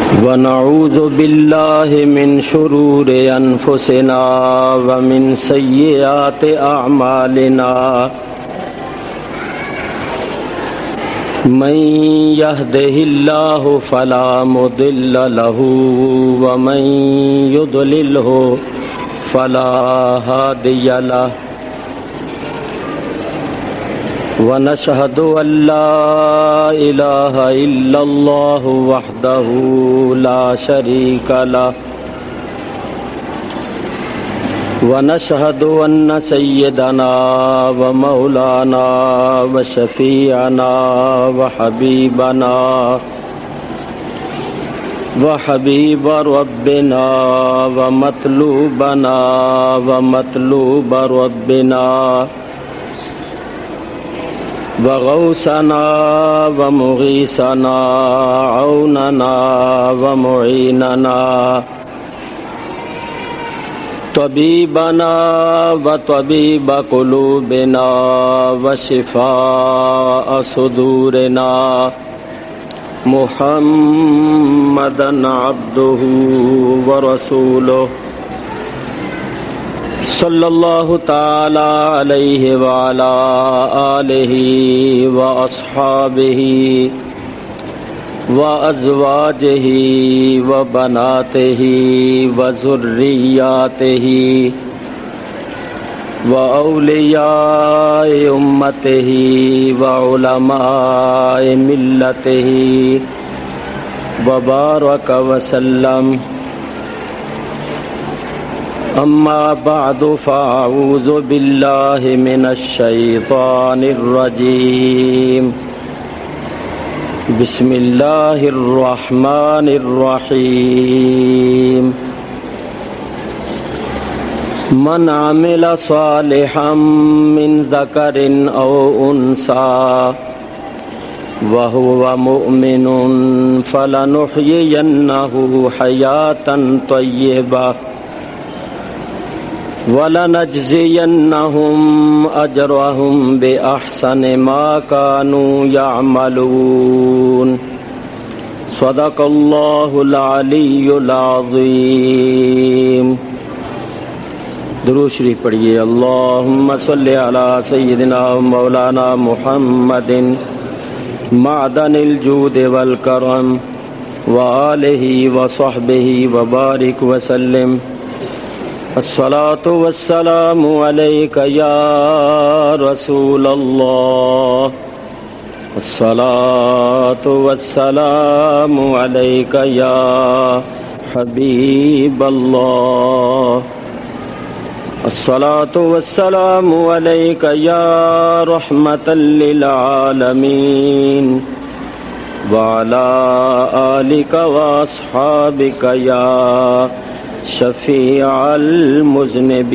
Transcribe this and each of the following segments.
ونعوذ بالله من شرور أنفسنا ومن سيئات أعمالنا من يهده الله فلا مضل له ومن يضلله فلا هادي له ونشهد أن لا إله إلا الله وحده لا شريك له ونشهد أن سيدنا ومولانا وشفيعنا وحبيب ربنا ومطلوب ربنا وغوثنا ومغيثنا عوننا ومعيننا طبيبنا وطبيب قلوبنا وشفاء صدورنا محمدا عبده ورسوله صلی اللہ تعالی علیہ وعلا آلہ واصحابہ وازواجہ وبناتہ وذریاتہ واولیاء امتہ وعلماء ملتہ وبارک وسلم اما بعد فاعوذ باللہ من الشیطان الرجیم بسم اللہ الرحمن الرحیم من عمل صالحا من ذکر او انثى وهو مؤمن فلنحيينه حیاة طیبہ وَلَنَجْزِيَنَّهُمْ أَجْرَهُمْ بِأَحْسَنِ مَا كَانُوا يَعْمَلُونَ صدق اللہ العلی العظیم. درود شریف پڑھیے. اللہم صلی علی سیدنا مولانا محمد معدن الجود والکرم وآلہ وصحبہ وبارک وسلم. الصلاة والسلام علیک یا رسول اللہ. الصلاة والسلام علیک یا حبیب اللہ. الصلاة والسلام علیک یا رحمة للعالمین وعلى آلک واصحابک یا شفیع المذنبین.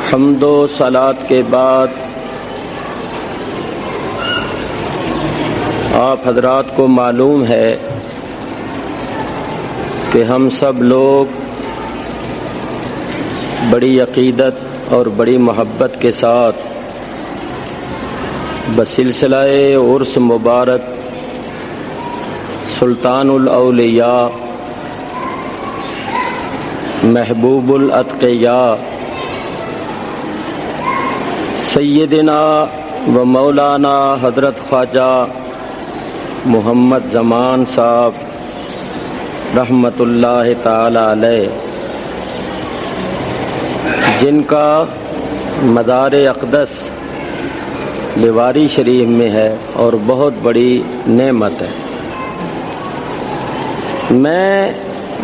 حمد و صلات کے بعد آپ حضرات کو معلوم ہے کہ ہم سب لوگ بڑی عقیدت اور بڑی محبت کے ساتھ بسلسلہ عرس مبارک سلطان الاولیاء محبوب الاتقیاء سیدنا و مولانا حضرت خواجہ محمد زمان صاحب رحمت اللہ تعالی علیہ، جن کا مزار اقدس لیواری شریف میں ہے اور بہت بڑی نعمت ہے. میں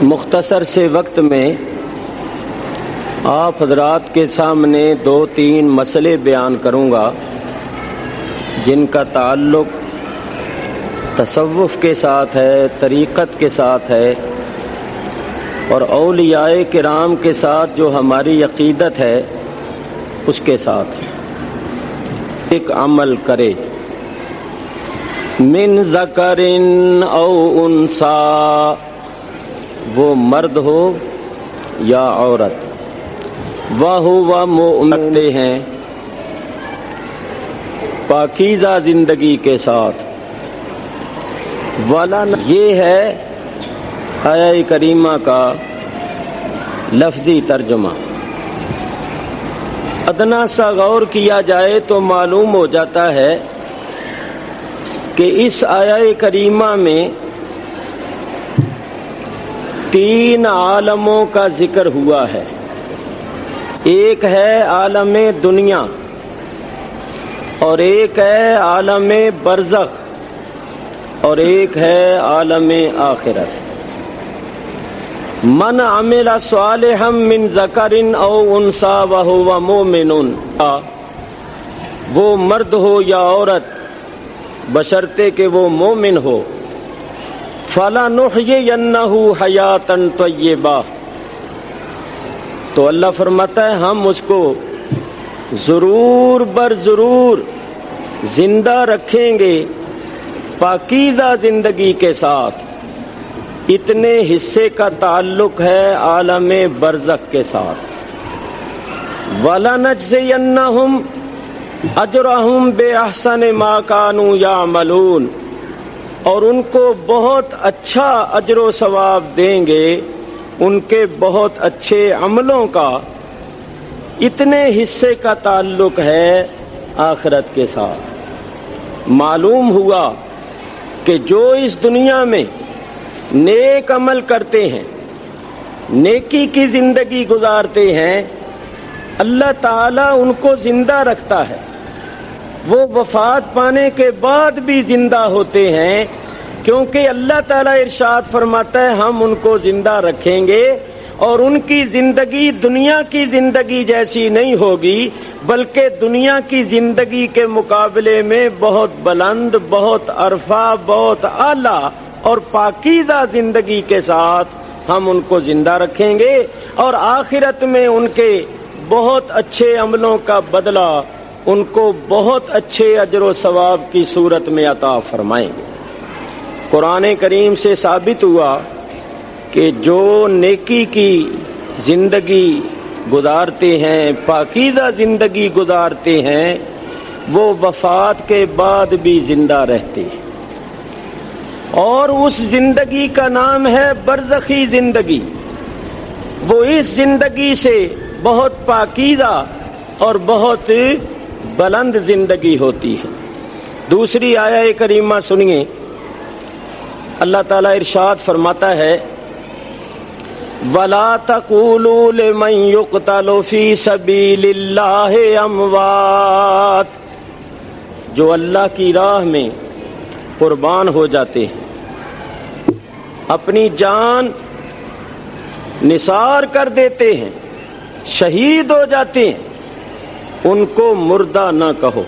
مختصر سے وقت میں آپ حضرات کے سامنے 2-3 مسئلے بیان کروں گا جن کا تعلق تصوف کے ساتھ ہے، طریقت کے ساتھ ہے، اور اولیاء کرام کے ساتھ جو ہماری عقیدت ہے اس کے ساتھ ہے. ایک عمل کرے من ذکر او انثی، وہ مرد ہو یا عورت، وَهُوَ مُؤْمِنٌ ہیں پاکیزہ زندگی کے ساتھ۔ والا یہ ہے آیہ کریمہ کا لفظی ترجمہ۔ ادنا سا غور کیا جائے تو معلوم ہو جاتا ہے کہ اس آیہ کریمہ میں 3 عالموں کا ذکر ہوا ہے۔ ایک ہے عالم دنیا اور ایک ہے عالم برزخ اور ایک ہے عالم آخرت۔ من عمل صالحا من ذکر او انثی وہو مؤمن، وہ مرد ہو یا عورت بشرطے کہ وہ مومن ہو، فَلَنُحْيِيَنَّهُ حَيَاةً طَيِّبَةً، تو اللہ فرماتا ہے ہم اس کو ضرور بر ضرور زندہ رکھیں گے پاکیزہ زندگی کے ساتھ۔ اتنے حصے کا تعلق ہے عالم برزخ کے ساتھ۔ وَلَنَجْزِيَنَّهُمْ اجرہم بِأَحْسَنِ مَا كَانُوا يَعْمَلُونَ، اور ان کو بہت اچھا اجر و ثواب دیں گے ان کے بہت اچھے عملوں کا۔ اتنے حصے کا تعلق ہے آخرت کے ساتھ۔ معلوم ہوا کہ جو اس دنیا میں نیک عمل کرتے ہیں، نیکی کی زندگی گزارتے ہیں، اللہ تعالیٰ ان کو زندہ رکھتا ہے۔ وہ وفات پانے کے بعد بھی زندہ ہوتے ہیں، کیونکہ اللہ تعالیٰ ارشاد فرماتا ہے ہم ان کو زندہ رکھیں گے اور ان کی زندگی دنیا کی زندگی جیسی نہیں ہوگی، بلکہ دنیا کی زندگی کے مقابلے میں بہت بلند، بہت عرفہ، بہت اعلیٰ اور پاکیزہ زندگی کے ساتھ ہم ان کو زندہ رکھیں گے، اور آخرت میں ان کے بہت اچھے عملوں کا بدلہ ان کو بہت اچھے اجر و ثواب کی صورت میں عطا فرمائیں گے۔ قرآن کریم سے ثابت ہوا کہ جو نیکی کی زندگی گزارتے ہیں، پاکیزہ زندگی گزارتے ہیں، وہ وفات کے بعد بھی زندہ رہتے ہیں، اور اس زندگی کا نام ہے برزخی زندگی۔ وہ اس زندگی سے بہت پاکیزہ اور بہت بلند زندگی ہوتی ہے۔ دوسری آیہ کریمہ سنیے، اللہ تعالیٰ ارشاد فرماتا ہے وَلَا تَقُولُوا لِمَنْ يُقْتَلُ فِي سَبِيلِ اللَّهِ أَمْوَاتٌ، جو اللہ کی راہ میں قربان ہو جاتے ہیں، اپنی جان نثار کر دیتے ہیں، شہید ہو جاتے ہیں، ان کو مردہ نہ کہو،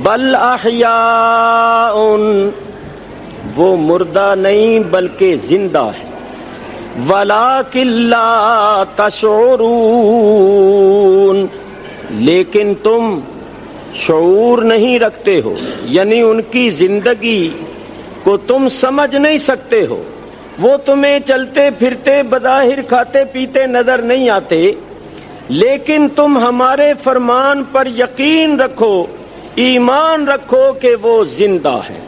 بل احیاء، وہ مردہ نہیں بلکہ زندہ ہے، ولکن لا تشعرون، لیکن تم شعور نہیں رکھتے ہو، یعنی ان کی زندگی کو تم سمجھ نہیں سکتے ہو۔ وہ تمہیں چلتے پھرتے بظاہر کھاتے پیتے نظر نہیں آتے، لیکن تم ہمارے فرمان پر یقین رکھو، ایمان رکھو کہ وہ زندہ ہے،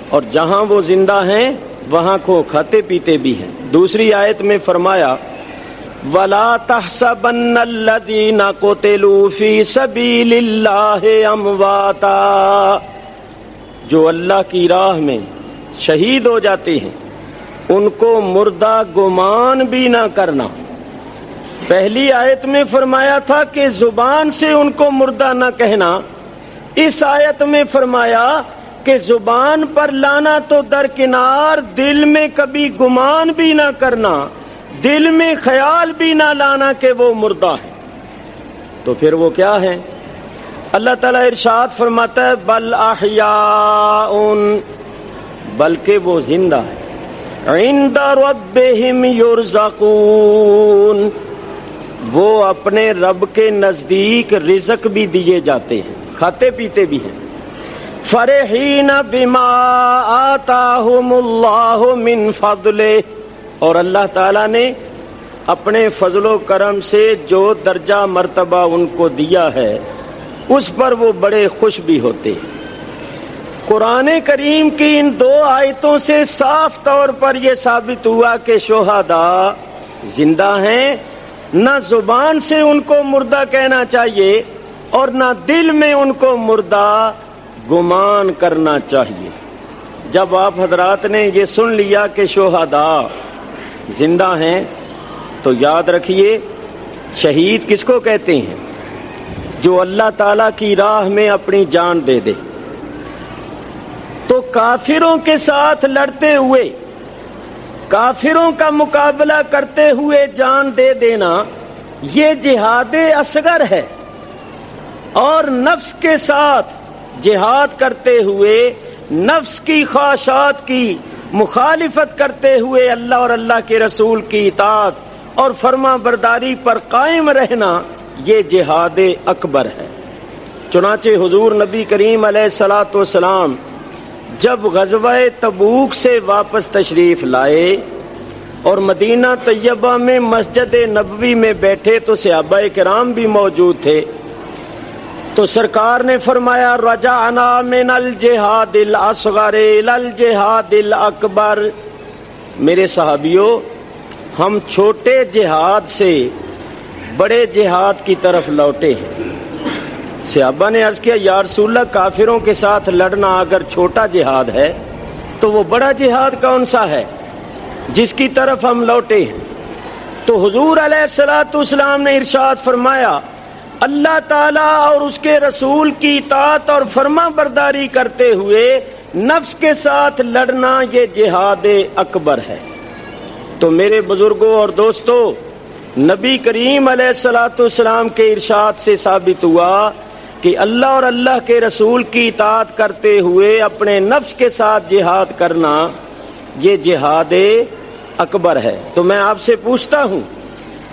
اور جہاں وہ زندہ ہیں وہاں کو کھاتے پیتے بھی ہیں۔ دوسری آیت میں فرمایا وَلَا تَحْسَبَنَّ الَّذِينَ قُتِلُوا فِي سَبِيلِ اللَّهِ أَمْوَاتًا، جو اللہ کی راہ میں شہید ہو جاتے ہیں ان کو مردہ گمان بھی نہ کرنا۔ پہلی آیت میں فرمایا تھا کہ زبان سے ان کو مردہ نہ کہنا، اس آیت میں فرمایا کہ زبان پر لانا تو درکنار، دل میں کبھی گمان بھی نہ کرنا، دل میں خیال بھی نہ لانا کہ وہ مردہ ہے۔ تو پھر وہ کیا ہے؟ اللہ تعالیٰ ارشاد فرماتا ہے بل احیاء، بلکہ وہ زندہ ہے، عند ربہم یرزقون، وہ اپنے رب کے نزدیک رزق بھی دیے جاتے ہیں، کھاتے پیتے بھی ہیں۔ فرحین بما آتاہم اللہ من فضلہ، اور اللہ تعالیٰ نے اپنے فضل و کرم سے جو درجہ مرتبہ ان کو دیا ہے اس پر وہ بڑے خوش بھی ہوتے ہیں۔ قرآن کریم کی ان 2 آیتوں سے صاف طور پر یہ ثابت ہوا کہ شہداء زندہ ہیں، نہ زبان سے ان کو مردہ کہنا چاہیے اور نہ دل میں ان کو مردہ گمان کرنا چاہیے۔ جب آپ حضرات نے یہ سن لیا کہ شہداء زندہ ہیں تو یاد رکھیے شہید کس کو کہتے ہیں؟ جو اللہ تعالیٰ کی راہ میں اپنی جان دے دے۔ تو کافروں کے ساتھ لڑتے ہوئے، کافروں کا مقابلہ کرتے ہوئے جان دے دینا یہ جہاد اصغر ہے، اور نفس کے ساتھ جہاد کرتے ہوئے، نفس کی خواہشات کی مخالفت کرتے ہوئے اللہ اور اللہ کے رسول کی اطاعت اور فرما برداری پر قائم رہنا یہ جہاد اکبر ہے۔ چنانچہ حضور نبی کریم علیہ الصلوۃ والسلام جب غزوہ تبوک سے واپس تشریف لائے اور مدینہ طیبہ میں مسجد نبوی میں بیٹھے تو صحابہ کرام بھی موجود تھے، تو سرکار نے فرمایا رجعنا من الجہاد الاصغر الی الجہاد الاکبر، میرے صحابیوں ہم چھوٹے جہاد سے بڑے جہاد کی طرف لوٹے ہیں۔ صحابہ نے عرض کیا یا رسول اللہ کافروں کے ساتھ لڑنا اگر چھوٹا جہاد ہے تو وہ بڑا جہاد کون سا ہے جس کی طرف ہم لوٹے ہیں؟ تو حضور علیہ الصلوۃ والسلام نے ارشاد فرمایا اللہ تعالیٰ اور اس کے رسول کی اطاعت اور فرما برداری کرتے ہوئے نفس کے ساتھ لڑنا یہ جہاد اکبر ہے۔ تو میرے بزرگوں اور دوستوں، نبی کریم علیہ الصلوۃ والسلام کے ارشاد سے ثابت ہوا کہ اللہ اور اللہ کے رسول کی اطاعت کرتے ہوئے اپنے نفس کے ساتھ جہاد کرنا یہ جہاد اکبر ہے۔ تو میں آپ سے پوچھتا ہوں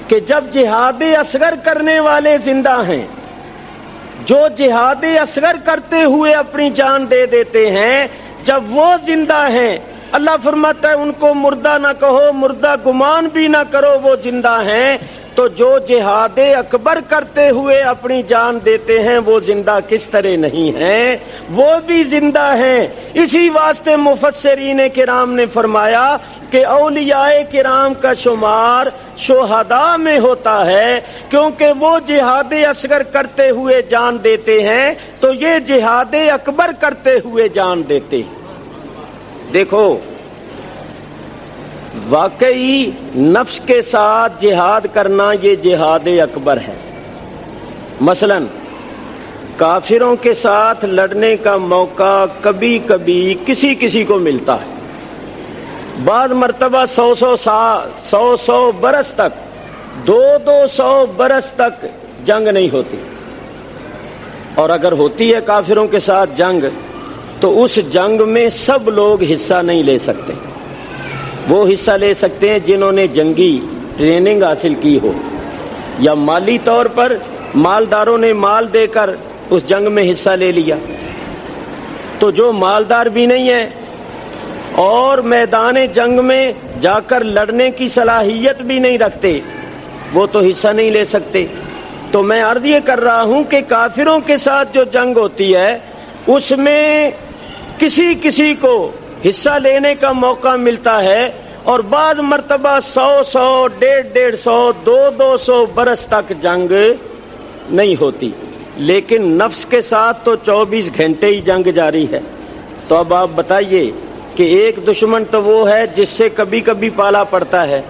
کہ جب جہاد اصغر کرنے والے زندہ ہیں، جو جہاد اصغر کرتے ہوئے اپنی جان دے دیتے ہیں، جب وہ زندہ ہیں، اللہ فرماتا ہے ان کو مردہ نہ کہو، مردہ گمان بھی نہ کرو، وہ زندہ ہیں، تو جو جہاد اکبر کرتے ہوئے اپنی جان دیتے ہیں وہ زندہ کس طرح نہیں ہیں؟ وہ بھی زندہ ہیں۔ اسی واسطے مفسرین کرام نے فرمایا کہ اولیاء کرام کا شمار شہداء میں ہوتا ہے، کیونکہ وہ جہاد اصغر کرتے ہوئے جان دیتے ہیں تو یہ جہاد اکبر کرتے ہوئے جان دیتے ہیں۔ دیکھو واقعی نفس کے ساتھ جہاد کرنا یہ جہاد اکبر ہے۔ مثلا کافروں کے ساتھ لڑنے کا موقع کبھی کبھی کسی کو ملتا ہے، بعض مرتبہ 100 برس تک 200 برس تک جنگ نہیں ہوتی، اور اگر ہوتی ہے کافروں کے ساتھ جنگ تو اس جنگ میں سب لوگ حصہ نہیں لے سکتے۔ وہ حصہ لے سکتے ہیں جنہوں نے جنگی ٹریننگ حاصل کی ہو، یا مالی طور پر مالداروں نے مال دے کر اس جنگ میں حصہ لے لیا۔ تو جو مالدار بھی نہیں ہے اور میدان جنگ میں جا کر لڑنے کی صلاحیت بھی نہیں رکھتے، وہ تو حصہ نہیں لے سکتے۔ تو میں عرض یہ کر رہا ہوں کہ کافروں کے ساتھ جو جنگ ہوتی ہے اس میں کسی کو حصہ لینے کا موقع ملتا ہے، اور بعض مرتبہ 100 150 200 برس تک جنگ نہیں ہوتی، لیکن نفس کے ساتھ تو 24 گھنٹے ہی جنگ جاری ہے۔ تو اب آپ بتائیے کہ ایک دشمن تو وہ ہے جس سے کبھی کبھی پالا پڑتا ہے،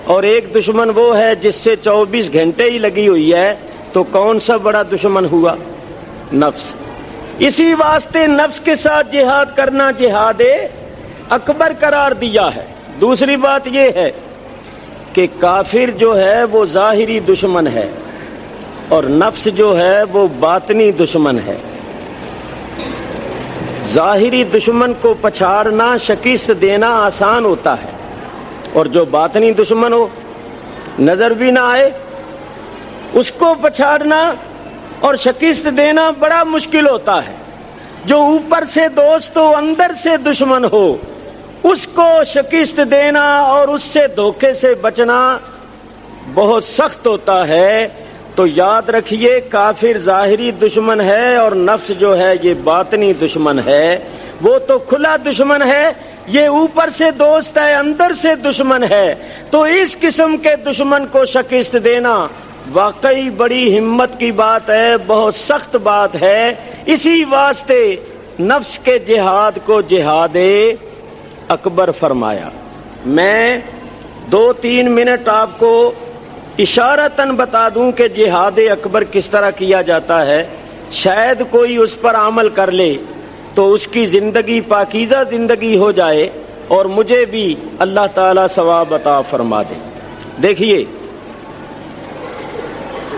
اور ایک دشمن وہ ہے جس سے 24 گھنٹے ہی لگی ہوئی ہے، تو کون سا بڑا دشمن ہوا؟ نفس۔ اسی واسطے نفس کے ساتھ جہاد کرنا جہاد اکبر قرار دیا ہے۔ دوسری بات یہ ہے کہ کافر جو ہے وہ ظاہری دشمن ہے اور نفس جو ہے وہ باطنی دشمن ہے۔ ظاہری دشمن کو پچھاڑنا، شکست دینا آسان ہوتا ہے، اور جو باطنی دشمن ہو، نظر بھی نہ آئے، اس کو پچھاڑنا اور شکست دینا بڑا مشکل ہوتا ہے۔ جو اوپر سے دوست ہو، اندر سے دشمن ہو، اس کو شکست دینا اور اس سے دھوکے سے بچنا بہت سخت ہوتا ہے۔ تو یاد رکھیے کافر ظاہری دشمن ہے اور نفس جو ہے یہ باطنی دشمن ہے. وہ تو کھلا دشمن ہے، یہ اوپر سے دوست ہے، اندر سے دشمن ہے. تو اس قسم کے دشمن کو شکست دینا واقعی بڑی ہمت کی بات ہے، بہت سخت بات ہے. اسی واسطے نفس کے جہاد کو جہاد اکبر فرمایا. میں 2-3 منٹ آپ کو اشارتاً بتا دوں کہ جہاد اکبر کس طرح کیا جاتا ہے. شاید کوئی اس پر عمل کر لے تو اس کی زندگی پاکیزہ زندگی ہو جائے اور مجھے بھی اللہ تعالی ثواب عطا فرما دے. دیکھیے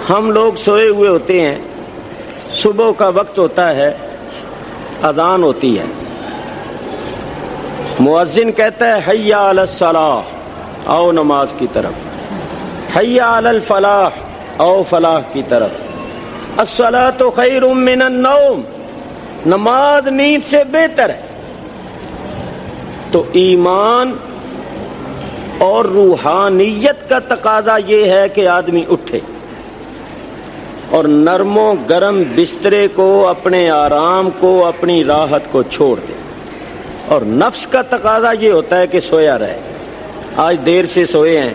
ہم لوگ سوئے ہوئے ہوتے ہیں، صبح کا وقت ہوتا ہے، اذان ہوتی ہے، مؤذن کہتا ہے حی علی الصلاۃ، آؤ نماز کی طرف، حی علی الفلاح، آؤ فلاح کی طرف، الصلاۃ خیر من النوم، نماز نیند سے بہتر ہے. تو ایمان اور روحانیت کا تقاضا یہ ہے کہ آدمی اٹھے اور نرم و گرم بسترے کو، اپنے آرام کو، اپنی راحت کو چھوڑ دے. اور نفس کا تقاضا یہ ہوتا ہے کہ سویا رہے. آج دیر سے سوئے ہیں،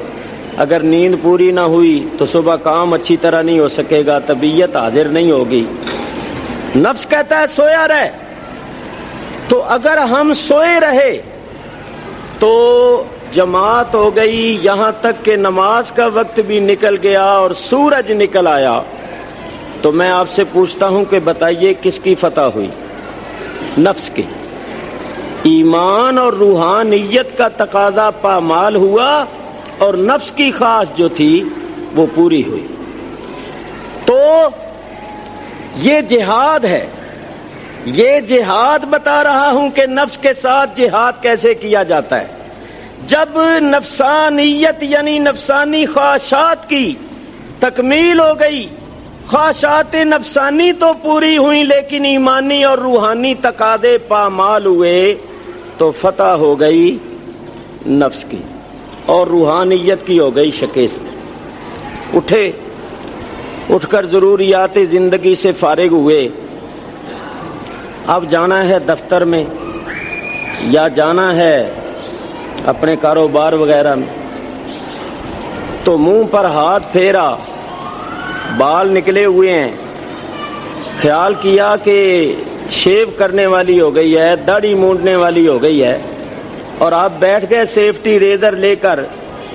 اگر نیند پوری نہ ہوئی تو صبح کام اچھی طرح نہیں ہو سکے گا، طبیعت حاضر نہیں ہوگی. نفس کہتا ہے سویا رہے. تو اگر ہم سوئے رہے تو جماعت ہو گئی، یہاں تک کہ نماز کا وقت بھی نکل گیا اور سورج نکل آیا. تو میں آپ سے پوچھتا ہوں کہ بتائیے کس کی فتح ہوئی؟ نفس کی. ایمان اور روحانیت کا تقاضا پامال ہوا اور نفس کی خواہش جو تھی وہ پوری ہوئی. تو یہ جہاد ہے. یہ جہاد بتا رہا ہوں کہ نفس کے ساتھ جہاد کیسے کیا جاتا ہے. جب نفسانیت یعنی نفسانی خواہشات کی تکمیل ہو گئی، خواہشات نفسانی تو پوری ہوئی لیکن ایمانی اور روحانی تقاضے پامال ہوئے تو فتح ہو گئی نفس کی اور روحانیت کی ہو گئی شکست. اٹھے، اٹھ کر ضروریات زندگی سے فارغ ہوئے. اب جانا ہے دفتر میں یا جانا ہے اپنے کاروبار وغیرہ میں، تو منہ پر ہاتھ پھیرا، بال نکلے ہوئے ہیں، خیال کیا کہ شیو کرنے والی ہو گئی ہے، داڑھی مونڈنے والی ہو گئی ہے، اور آپ بیٹھ گئے سیفٹی ریزر لے کر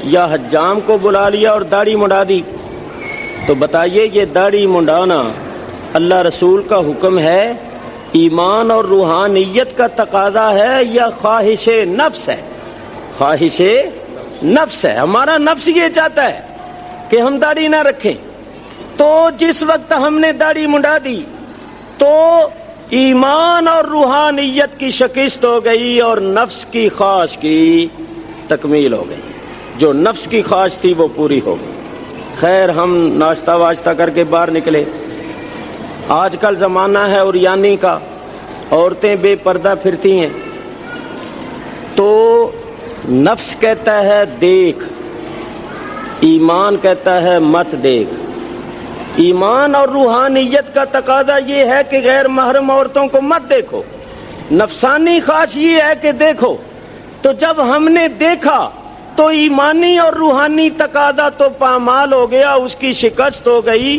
یا حجام کو بلا لیا اور داڑھی منڈا دی. تو بتائیے یہ داڑھی منڈانا اللہ رسول کا حکم ہے، ایمان اور روحانیت کا تقاضا ہے یا خواہش نفس ہے؟ خواہش نفس ہے. ہمارا نفس یہ چاہتا ہے کہ ہم داڑھی نہ رکھیں. تو جس وقت ہم نے داڑھی منڈا دی تو ایمان اور روحانیت کی شکست ہو گئی اور نفس کی خواہش کی تکمیل ہو گئی. جو نفس کی خواہش تھی وہ پوری ہو گئی. خیر ہم ناشتہ واشتہ کر کے باہر نکلے. آج کل زمانہ ہے اوریانی کا، عورتیں بے پردہ پھرتی ہیں. تو نفس کہتا ہے دیکھ، ایمان کہتا ہے مت دیکھ. ایمان اور روحانیت کا تقاضا یہ ہے کہ غیر محرم عورتوں کو مت دیکھو. نفسانی خواہش یہ ہے کہ دیکھو. تو جب ہم نے دیکھا تو ایمانی اور روحانی تقاضا تو پامال ہو گیا، اس کی شکست ہو گئی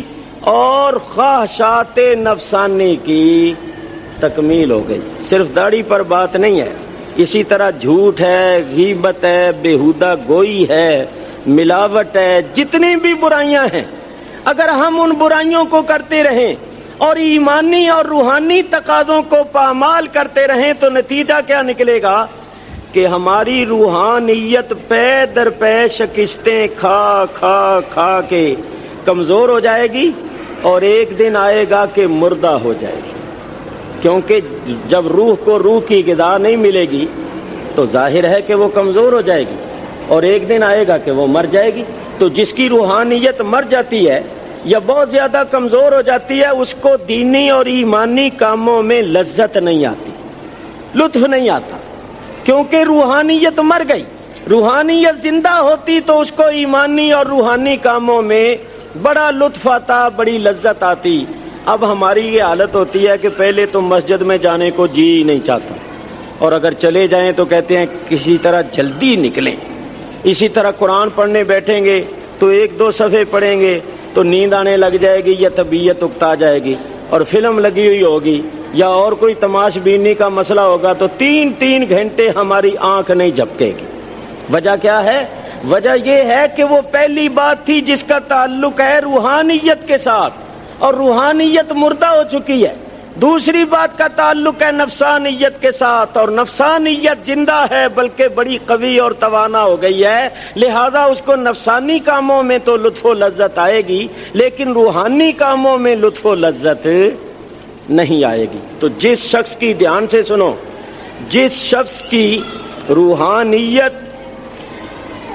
اور خواہشات نفسانی کی تکمیل ہو گئی. صرف داڑھی پر بات نہیں ہے، اسی طرح جھوٹ ہے، غیبت ہے، بیہودہ گوئی ہے، ملاوٹ ہے، جتنی بھی برائیاں ہیں، اگر ہم ان برائیوں کو کرتے رہیں اور ایمانی اور روحانی تقاضوں کو پامال کرتے رہیں تو نتیجہ کیا نکلے گا کہ ہماری روحانیت پے در پے شکستیں کھا کھا کھا کے کمزور ہو جائے گی اور ایک دن آئے گا کہ مردہ ہو جائے گی. کیونکہ جب روح کو روح کی غذا نہیں ملے گی تو ظاہر ہے کہ وہ کمزور ہو جائے گی اور ایک دن آئے گا کہ وہ مر جائے گی. تو جس کی روحانیت مر جاتی ہے یا بہت زیادہ کمزور ہو جاتی ہے اس کو دینی اور ایمانی کاموں میں لذت نہیں آتی، لطف نہیں آتا، کیونکہ روحانیت مر گئی. روحانیت زندہ ہوتی تو اس کو ایمانی اور روحانی کاموں میں بڑا لطف آتا، بڑی لذت آتی۔ اب ہماری یہ حالت ہوتی ہے کہ پہلے تو مسجد میں جانے کو جی نہیں چاہتا، اور اگر چلے جائیں تو کہتے ہیں کسی طرح جلدی نکلیں۔ اسی طرح قرآن پڑھنے بیٹھیں گے تو ایک دو صفحے پڑھیں گے تو نیند آنے لگ جائے گی یا طبیعت اکتا جائے گی، اور فلم لگی ہوئی ہوگی یا اور کوئی تماش بینی کا مسئلہ ہوگا تو 3 گھنٹے ہماری آنکھ نہیں جھپکے گی۔ وجہ کیا ہے؟ وجہ یہ ہے کہ وہ پہلی بات تھی جس کا تعلق ہے روحانیت کے ساتھ، اور روحانیت مردہ ہو چکی ہے۔ دوسری بات کا تعلق ہے نفسانیت کے ساتھ، اور نفسانیت زندہ ہے بلکہ بڑی قوی اور توانا ہو گئی ہے، لہذا اس کو نفسانی کاموں میں تو لطف و لذت آئے گی لیکن روحانی کاموں میں لطف و لذت نہیں آئے گی۔ تو جس شخص کی، دھیان سے سنو، جس شخص کی روحانیت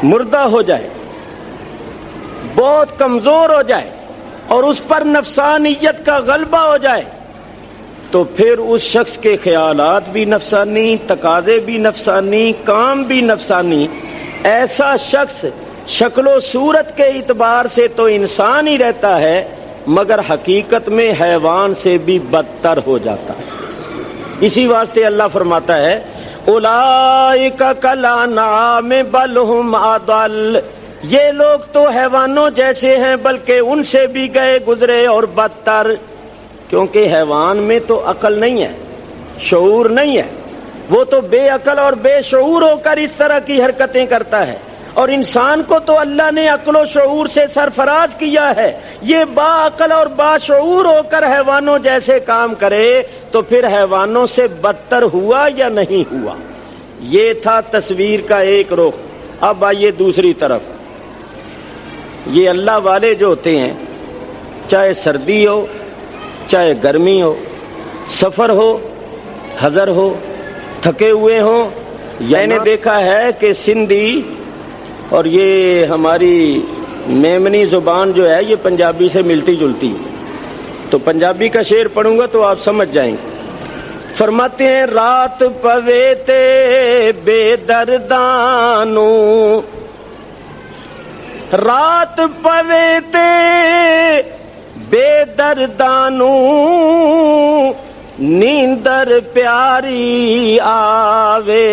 مردہ ہو جائے، بہت کمزور ہو جائے، اور اس پر نفسانیت کا غلبہ ہو جائے، تو پھر اس شخص کے خیالات بھی نفسانی، تقاضے بھی نفسانی، کام بھی نفسانی۔ ایسا شخص شکل و صورت کے اعتبار سے تو انسان ہی رہتا ہے مگر حقیقت میں حیوان سے بھی بدتر ہو جاتا ہے۔ اسی واسطے اللہ فرماتا ہے اولئک کالانعام بل ھم اضل، یہ لوگ تو حیوانوں جیسے ہیں بلکہ ان سے بھی گئے گزرے اور بدتر، کیونکہ حیوان میں تو عقل نہیں ہے، شعور نہیں ہے، وہ تو بے عقل اور بے شعور ہو کر اس طرح کی حرکتیں کرتا ہے، اور انسان کو تو اللہ نے عقل و شعور سے سرفراز کیا ہے، یہ با عقل اور با شعور ہو کر حیوانوں جیسے کام کرے تو پھر حیوانوں سے بدتر ہوا یا نہیں ہوا۔ یہ تھا تصویر کا ایک رخ۔ اب آئیے دوسری طرف، یہ اللہ والے جو ہوتے ہیں، چاہے سردی ہو چاہے گرمی ہو، سفر ہو حضر ہو، تھکے ہوئے ہوں، میں نے دیکھا ہے کہ سندھی اور یہ ہماری میمنی زبان جو ہے یہ پنجابی سے ملتی جلتی، تو پنجابی کا شعر پڑھوں گا تو آپ سمجھ جائیں گے۔ فرماتے ہیں رات پوے تے بے دردانو، رات پوے تے بے دردانو، نیندر پیاری آوے،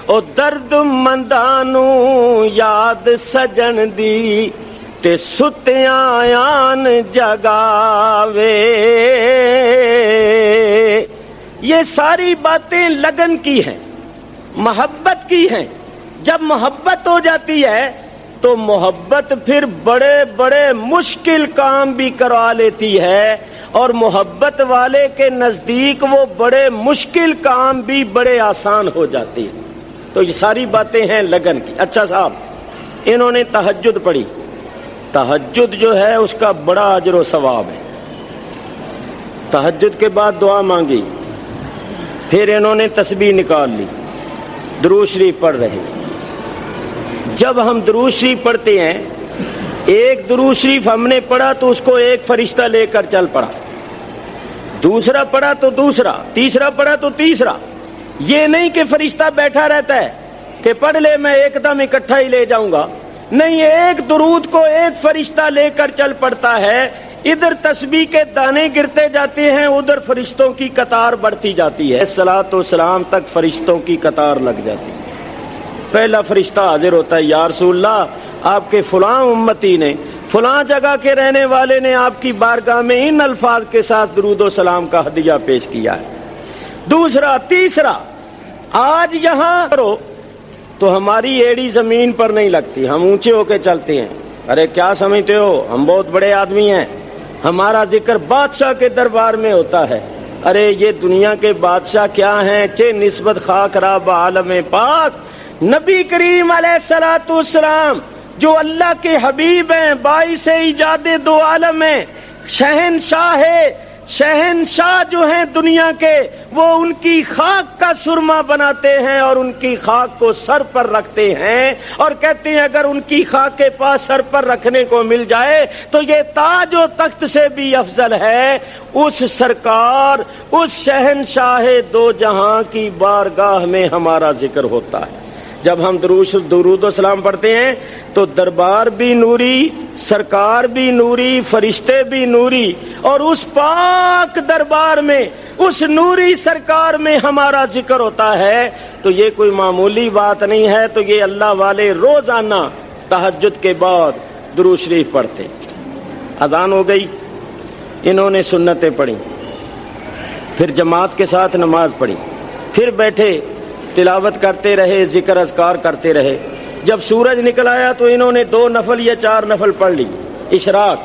او درد مندانو یاد سجن دی تے ستیاں آن جگاوے۔ یہ ساری باتیں لگن کی ہیں، محبت کی ہیں۔ جب محبت ہو جاتی ہے تو محبت پھر بڑے بڑے مشکل کام بھی کروا لیتی ہے، اور محبت والے کے نزدیک وہ بڑے مشکل کام بھی بڑے آسان ہو جاتے ہیں۔ تو یہ ساری باتیں ہیں لگن کی۔ اچھا صاحب، انہوں نے تہجد پڑھی، تہجد جو ہے اس کا بڑا اجر و ثواب ہے۔ تہجد کے بعد دعا مانگی، پھر انہوں نے تسبیح نکال لی، درود شریف پڑھ رہے۔ جب ہم درود شریف پڑھتے ہیں، ایک درود شریف ہم نے پڑھا تو اس کو ایک فرشتہ لے کر چل پڑا، دوسرا پڑھا تو دوسرا، تیسرا پڑھا تو تیسرا۔ یہ نہیں کہ فرشتہ بیٹھا رہتا ہے کہ پڑھ لے میں ایک دم اکٹھا ہی لے جاؤں گا، نہیں، ایک درود کو ایک فرشتہ لے کر چل پڑتا ہے۔ ادھر تسبیح کے دانے گرتے جاتے ہیں، ادھر فرشتوں کی قطار بڑھتی جاتی ہے، صلاۃ و سلام تک فرشتوں کی قطار لگ جاتی ہے۔ پہلا فرشتہ حاضر ہوتا ہے، یا رسول اللہ، آپ کے فلاں امتی نے، فلاں جگہ کے رہنے والے نے آپ کی بارگاہ میں ان الفاظ کے ساتھ درود و سلام کا ہدیہ پیش کیا ہے۔ دوسرا، تیسرا، آج یہاں کرو تو ہماری ایڑی زمین پر نہیں لگتی، ہم اونچے ہو کے چلتے ہیں۔ ارے کیا سمجھتے ہو، ہم بہت بڑے آدمی ہیں، ہمارا ذکر بادشاہ کے دربار میں ہوتا ہے۔ ارے یہ دنیا کے بادشاہ کیا ہیں، چے نسبت خاک راب عالم پاک نبی کریم علیہ الصلوۃ والسلام جو اللہ کے حبیب ہیں، باعث ایجاد دو عالم ہیں، شہنشاہ جو ہیں دنیا کے، وہ ان کی خاک کا سرما بناتے ہیں اور ان کی خاک کو سر پر رکھتے ہیں، اور کہتے ہیں اگر ان کی خاک کے پاس سر پر رکھنے کو مل جائے تو یہ تاج و تخت سے بھی افضل ہے۔ اس سرکار، اس شہنشاہ دو جہاں کی بارگاہ میں ہمارا ذکر ہوتا ہے۔ جب ہم درود و سلام پڑھتے ہیں تو دربار بھی نوری، سرکار بھی نوری، فرشتے بھی نوری، اور اس پاک دربار میں، اس نوری سرکار میں ہمارا ذکر ہوتا ہے. تو یہ کوئی معمولی بات نہیں ہے. تو یہ اللہ والے روزانہ تہجد کے بعد درود شریف پڑھتے. اذان ہو گئی، انہوں نے سنتیں پڑھی، پھر جماعت کے ساتھ نماز پڑھی، پھر بیٹھے تلاوت کرتے رہے، ذکر اذکار کرتے رہے. جب سورج نکل آیا تو انہوں نے 2 نفل یا 4 نفل پڑھ لی اشراق.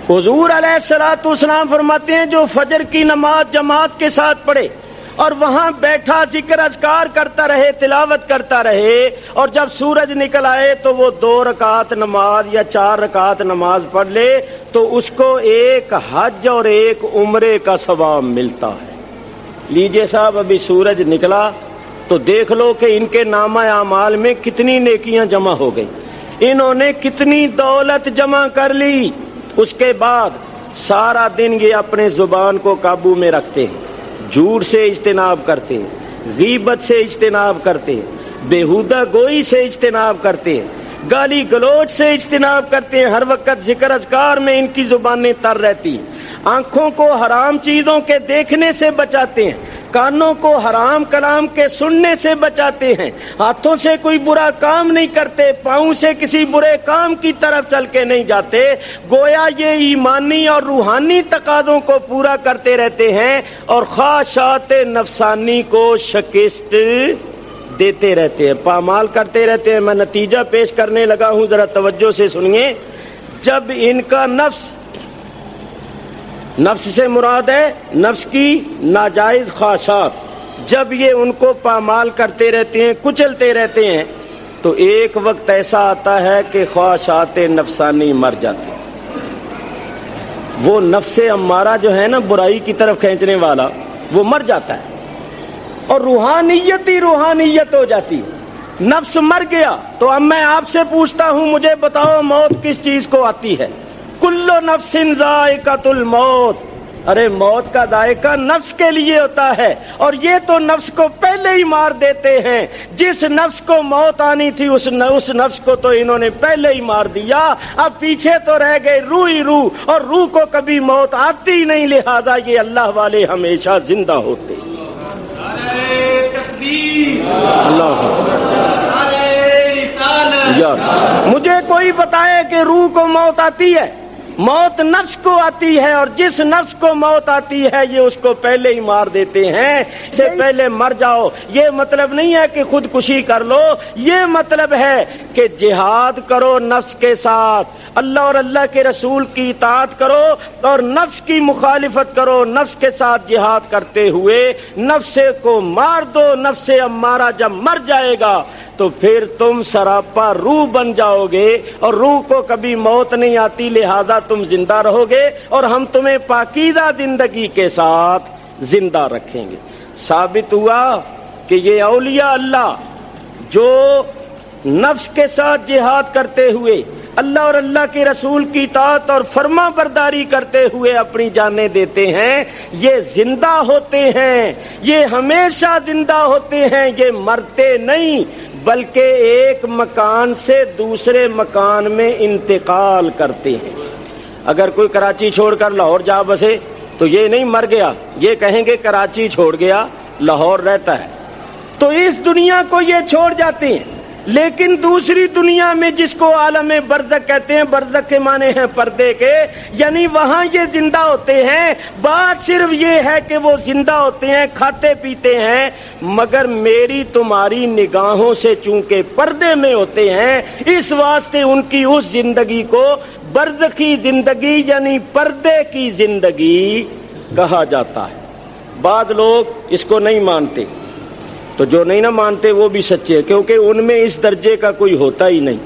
حضور علیہ الصلوۃ والسلام فرماتے ہیں جو فجر کی نماز جماعت کے ساتھ پڑھے اور وہاں بیٹھا ذکر اذکار کرتا رہے، تلاوت کرتا رہے، اور جب سورج نکل آئے تو وہ 2 رکعت نماز یا 4 رکعت نماز پڑھ لے تو اس کو ایک حج اور ایک عمرے کا ثواب ملتا ہے. لیجئے صاحب، ابھی سورج نکلا تو دیکھ لو کہ ان کے نامہ اعمال میں کتنی نیکیاں جمع ہو گئی، انہوں نے کتنی دولت جمع کر لی. اس کے بعد سارا دن یہ اپنے زبان کو قابو میں رکھتے ہیں، جھوٹ سے اجتناب کرتے ہیں، غیبت سے اجتناب کرتے ہیں، بیہودہ گوئی سے اجتناب کرتے ہیں، گالی گلوچ سے اجتناب کرتے ہیں. ہر وقت ذکر اذکار میں ان کی زبانیں تر رہتی ہیں. آنکھوں کو حرام چیزوں کے دیکھنے سے بچاتے ہیں، کانوں کو حرام کلام کے سننے سے بچاتے ہیں، ہاتھوں سے کوئی برا کام نہیں کرتے، پاؤں سے کسی برے کام کی طرف چل کے نہیں جاتے. گویا یہ ایمانی اور روحانی تقاضوں کو پورا کرتے رہتے ہیں اور خواہشات نفسانی کو شکست دیتے رہتے ہیں، پامال کرتے رہتے ہیں. میں نتیجہ پیش کرنے لگا ہوں، ذرا توجہ سے سنیے. جب ان کا نفس سے مراد ہے نفس کی ناجائز خواہشات، جب یہ ان کو پامال کرتے رہتے ہیں، کچلتے رہتے ہیں، تو ایک وقت ایسا آتا ہے کہ خواہشات نفسانی مر جاتی. وہ نفس امارہ جو ہے نا برائی کی طرف کھینچنے والا، وہ مر جاتا ہے اور روحانیت ہی روحانیت ہو جاتی. نفس مر گیا تو اب میں آپ سے پوچھتا ہوں، مجھے بتاؤ موت کس چیز کو آتی ہے؟ کل نفس ذائقۃ الموت. ارے موت کا ذائقہ نفس کے لیے ہوتا ہے، اور یہ تو نفس کو پہلے ہی مار دیتے ہیں. جس نفس کو موت آنی تھی اس نفس کو تو انہوں نے پہلے ہی مار دیا. اب پیچھے تو رہ گئے روح ہی روح، اور روح کو کبھی موت آتی ہی نہیں، لہذا یہ اللہ والے ہمیشہ زندہ ہوتے. مجھے کوئی بتائے کہ روح کو موت آتی ہے؟ موت نفس کو آتی ہے، اور جس نفس کو موت آتی ہے یہ اس کو پہلے ہی مار دیتے ہیں. اس سے پہلے مر جاؤ. یہ مطلب نہیں ہے کہ خودکشی کر لو، یہ مطلب ہے کہ جہاد کرو نفس کے ساتھ، اللہ اور اللہ کے رسول کی اطاعت کرو اور نفس کی مخالفت کرو. نفس کے ساتھ جہاد کرتے ہوئے نفس کو مار دو. نفس امارہ جب مر جائے گا تو پھر تم سراپا روح بن جاؤ گے، اور روح کو کبھی موت نہیں آتی، لہذا تم زندہ رہو گے اور ہم تمہیں پاکیزہ زندگی کے ساتھ زندہ رکھیں گے. ثابت ہوا کہ یہ اولیاء اللہ جو نفس کے ساتھ جہاد کرتے ہوئے اللہ اور اللہ کے رسول کی اطاعت اور فرما برداری کرتے ہوئے اپنی جانیں دیتے ہیں، یہ زندہ ہوتے ہیں، یہ ہمیشہ زندہ ہوتے ہیں، یہ مرتے نہیں بلکہ ایک مکان سے دوسرے مکان میں انتقال کرتے ہیں. اگر کوئی کراچی چھوڑ کر لاہور جا بسے تو یہ نہیں مر گیا، یہ کہیں گے کراچی چھوڑ گیا، لاہور رہتا ہے. تو اس دنیا کو یہ چھوڑ جاتے ہیں، لیکن دوسری دنیا میں جس کو عالم برزخ کہتے ہیں، برزخ کے معنی ہیں پردے کے، یعنی وہاں یہ زندہ ہوتے ہیں. بات صرف یہ ہے کہ وہ زندہ ہوتے ہیں، کھاتے پیتے ہیں، مگر میری تمہاری نگاہوں سے چونکہ پردے میں ہوتے ہیں، اس واسطے ان کی اس زندگی کو برزخی زندگی یعنی پردے کی زندگی کہا جاتا ہے. بعض لوگ اس کو نہیں مانتے، تو جو نہیں نہ مانتے وہ بھی سچے، کیونکہ ان میں اس درجے کا کوئی ہوتا ہی نہیں،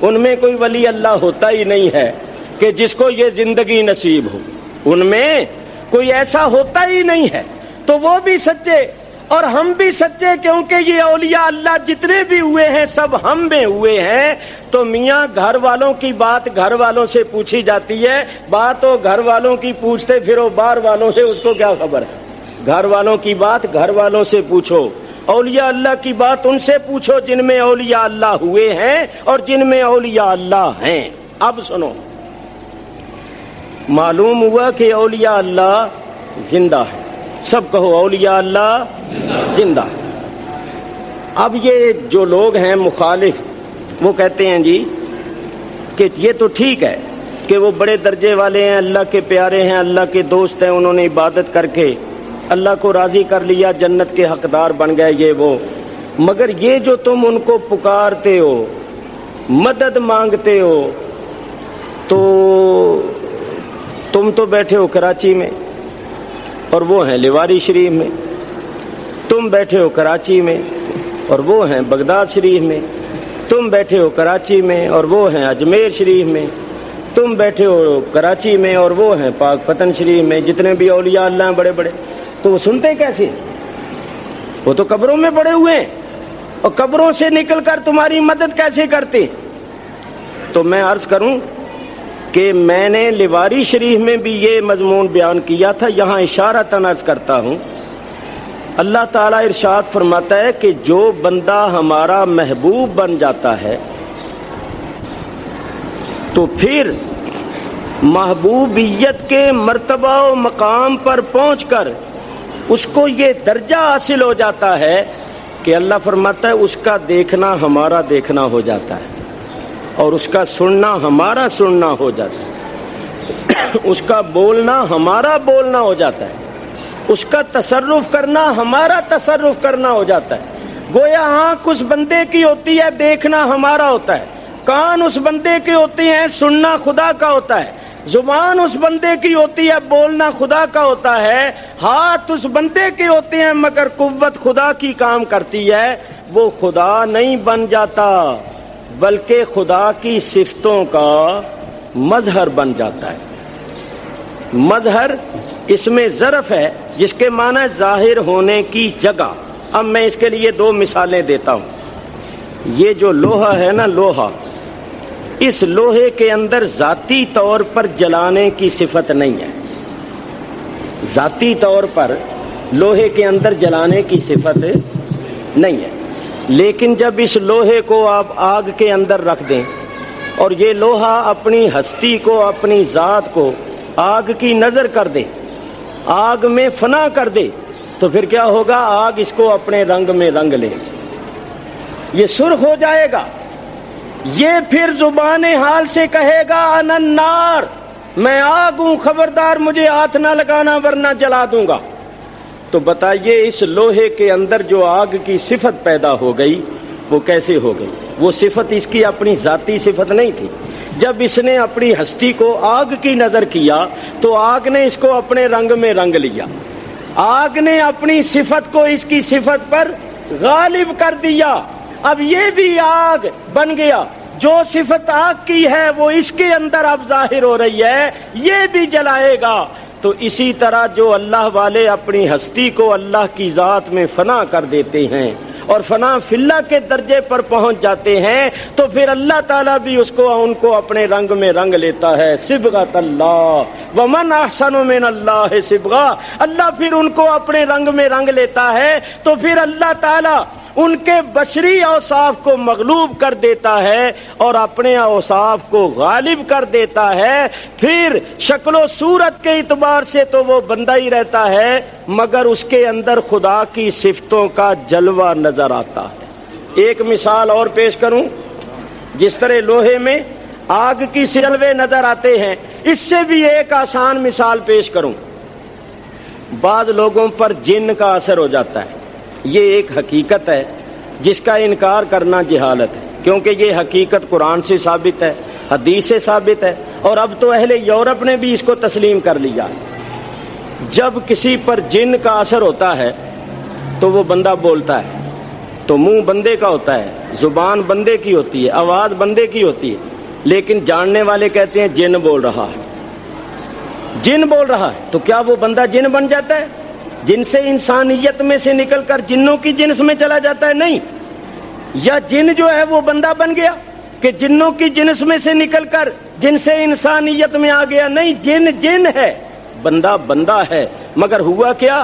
ان میں کوئی ولی اللہ ہوتا ہی نہیں ہے کہ جس کو یہ زندگی نصیب ہو، ان میں کوئی ایسا ہوتا ہی نہیں ہے. تو وہ بھی سچے اور ہم بھی سچے، کیونکہ یہ اولیاء اللہ جتنے بھی ہوئے ہیں سب ہم میں ہوئے ہیں. تو میاں گھر والوں کی بات گھر والوں سے پوچھی جاتی ہے، بات ہو گھر والوں کی پوچھتے پھرو باہر والوں سے، اس کو کیا خبر ہے؟ گھر والوں کی بات گھر والوں سے پوچھو، اولیاء اللہ کی بات ان سے پوچھو جن میں اولیاء اللہ ہوئے ہیں اور جن میں اولیاء اللہ ہیں۔ اب سنو، معلوم ہوا کہ اولیاء اللہ زندہ ہے، سب کہو اولیاء اللہ زندہ ہے۔ اب یہ جو لوگ ہیں مخالف، وہ کہتے ہیں جی کہ یہ تو ٹھیک ہے کہ وہ بڑے درجے والے ہیں، اللہ کے پیارے ہیں، اللہ کے دوست ہیں، انہوں نے عبادت کر کے اللہ کو راضی کر لیا، جنت کے حقدار بن گئے یہ وہ، مگر یہ جو تم ان کو پکارتے ہو، مدد مانگتے ہو، تو تم تو بیٹھے ہو کراچی میں اور وہ ہیں لیواری شریف میں، تم بیٹھے ہو کراچی میں اور وہ ہیں بغداد شریف میں، تم بیٹھے ہو کراچی میں اور وہ ہیں اجمیر شریف میں، تم بیٹھے ہو کراچی میں اور وہ ہیں پاک پتن شریف میں، جتنے بھی اولیاء اللہ ہیں بڑے بڑے، تو وہ سنتے کیسے؟ وہ تو قبروں میں پڑے ہوئے ہیں، اور قبروں سے نکل کر تمہاری مدد کیسے کرتے؟ تو میں عرض کروں کہ میں نے لیواری شریف میں بھی یہ مضمون بیان کیا تھا، یہاں اشارتاً عرض کرتا ہوں۔ اللہ تعالیٰ ارشاد فرماتا ہے کہ جو بندہ ہمارا محبوب بن جاتا ہے تو پھر محبوبیت کے مرتبہ و مقام پر پہنچ کر اس کو یہ درجہ حاصل ہو جاتا ہے کہ اللہ فرماتا ہے اس کا دیکھنا ہمارا دیکھنا ہو جاتا ہے، اور اس کا سننا ہمارا سننا ہو جاتا ہے، اس کا بولنا ہمارا بولنا ہو جاتا ہے، اس کا تصرف کرنا ہمارا تصرف کرنا ہو جاتا ہے۔ گویا آنکھ اس بندے کی ہوتی ہے، دیکھنا ہمارا ہوتا ہے، کان اس بندے کی ہوتی ہیں، سننا خدا کا ہوتا ہے، زبان اس بندے کی ہوتی ہے، بولنا خدا کا ہوتا ہے، ہاتھ اس بندے کے ہوتے ہیں، مگر قوت خدا کی کام کرتی ہے۔ وہ خدا نہیں بن جاتا بلکہ خدا کی صفتوں کا مظہر بن جاتا ہے۔ مظہر اس میں ظرف ہے جس کے معنی ظاہر ہونے کی جگہ۔ اب میں اس کے لیے دو مثالیں دیتا ہوں۔ یہ جو لوہا ہے نا، لوہا، اس لوہے کے اندر ذاتی طور پر جلانے کی صفت نہیں ہے، ذاتی طور پر لوہے کے اندر جلانے کی صفت نہیں ہے، لیکن جب اس لوہے کو آپ آگ کے اندر رکھ دیں اور یہ لوہا اپنی ہستی کو، اپنی ذات کو آگ کی نظر کر دے، آگ میں فنا کر دے، تو پھر کیا ہوگا؟ آگ اس کو اپنے رنگ میں رنگ لے، یہ سرخ ہو جائے گا، یہ پھر زبان حال سے کہے گا انا النار، میں آگ ہوں، خبردار مجھے ہاتھ نہ لگانا ورنہ جلا دوں گا۔ تو بتائیے اس لوہے کے اندر جو آگ کی صفت پیدا ہو گئی وہ کیسے ہو گئی؟ وہ صفت اس کی اپنی ذاتی صفت نہیں تھی۔ جب اس نے اپنی ہستی کو آگ کی نظر کیا تو آگ نے اس کو اپنے رنگ میں رنگ لیا، آگ نے اپنی صفت کو اس کی صفت پر غالب کر دیا۔ اب یہ بھی آگ بن گیا، جو صفت آگ کی ہے وہ اس کے اندر اب ظاہر ہو رہی ہے، یہ بھی جلائے گا۔ تو اسی طرح جو اللہ والے اپنی ہستی کو اللہ کی ذات میں فنا کر دیتے ہیں اور فنا فی اللہ کے درجے پر پہنچ جاتے ہیں، تو پھر اللہ تعالیٰ بھی ان کو اپنے رنگ میں رنگ لیتا ہے۔ صبغۃ اللہ ومن احسن من اللہ صبغہ، اللہ پھر ان کو اپنے رنگ میں رنگ لیتا ہے، تو پھر اللہ تعالیٰ ان کے بشری اوصاف کو مغلوب کر دیتا ہے اور اپنے اوصاف کو غالب کر دیتا ہے۔ پھر شکل و صورت کے اعتبار سے تو وہ بندہ ہی رہتا ہے، مگر اس کے اندر خدا کی صفتوں کا جلوہ نظر آتا ہے۔ ایک مثال اور پیش کروں، جس طرح لوہے میں آگ کی جلوے نظر آتے ہیں، اس سے بھی ایک آسان مثال پیش کروں۔ بعض لوگوں پر جن کا اثر ہو جاتا ہے، یہ ایک حقیقت ہے جس کا انکار کرنا جہالت ہے، کیونکہ یہ حقیقت قرآن سے ثابت ہے، حدیث سے ثابت ہے، اور اب تو اہل یورپ نے بھی اس کو تسلیم کر لیا۔ جب کسی پر جن کا اثر ہوتا ہے تو وہ بندہ بولتا ہے، تو منہ بندے کا ہوتا ہے، زبان بندے کی ہوتی ہے، آواز بندے کی ہوتی ہے، لیکن جاننے والے کہتے ہیں جن بول رہا ہے، جن بول رہا ہے، تو کیا وہ بندہ جن بن جاتا ہے؟ جن سے انسانیت میں سے نکل کر جنوں کی جنس میں چلا جاتا ہے؟ نہیں۔ یا جن جو ہے وہ بندہ بن گیا کہ جنوں کی جنس میں سے نکل کر جن سے انسانیت میں آ گیا؟ نہیں، جن جن ہے، بندہ بندہ ہے، مگر ہوا کیا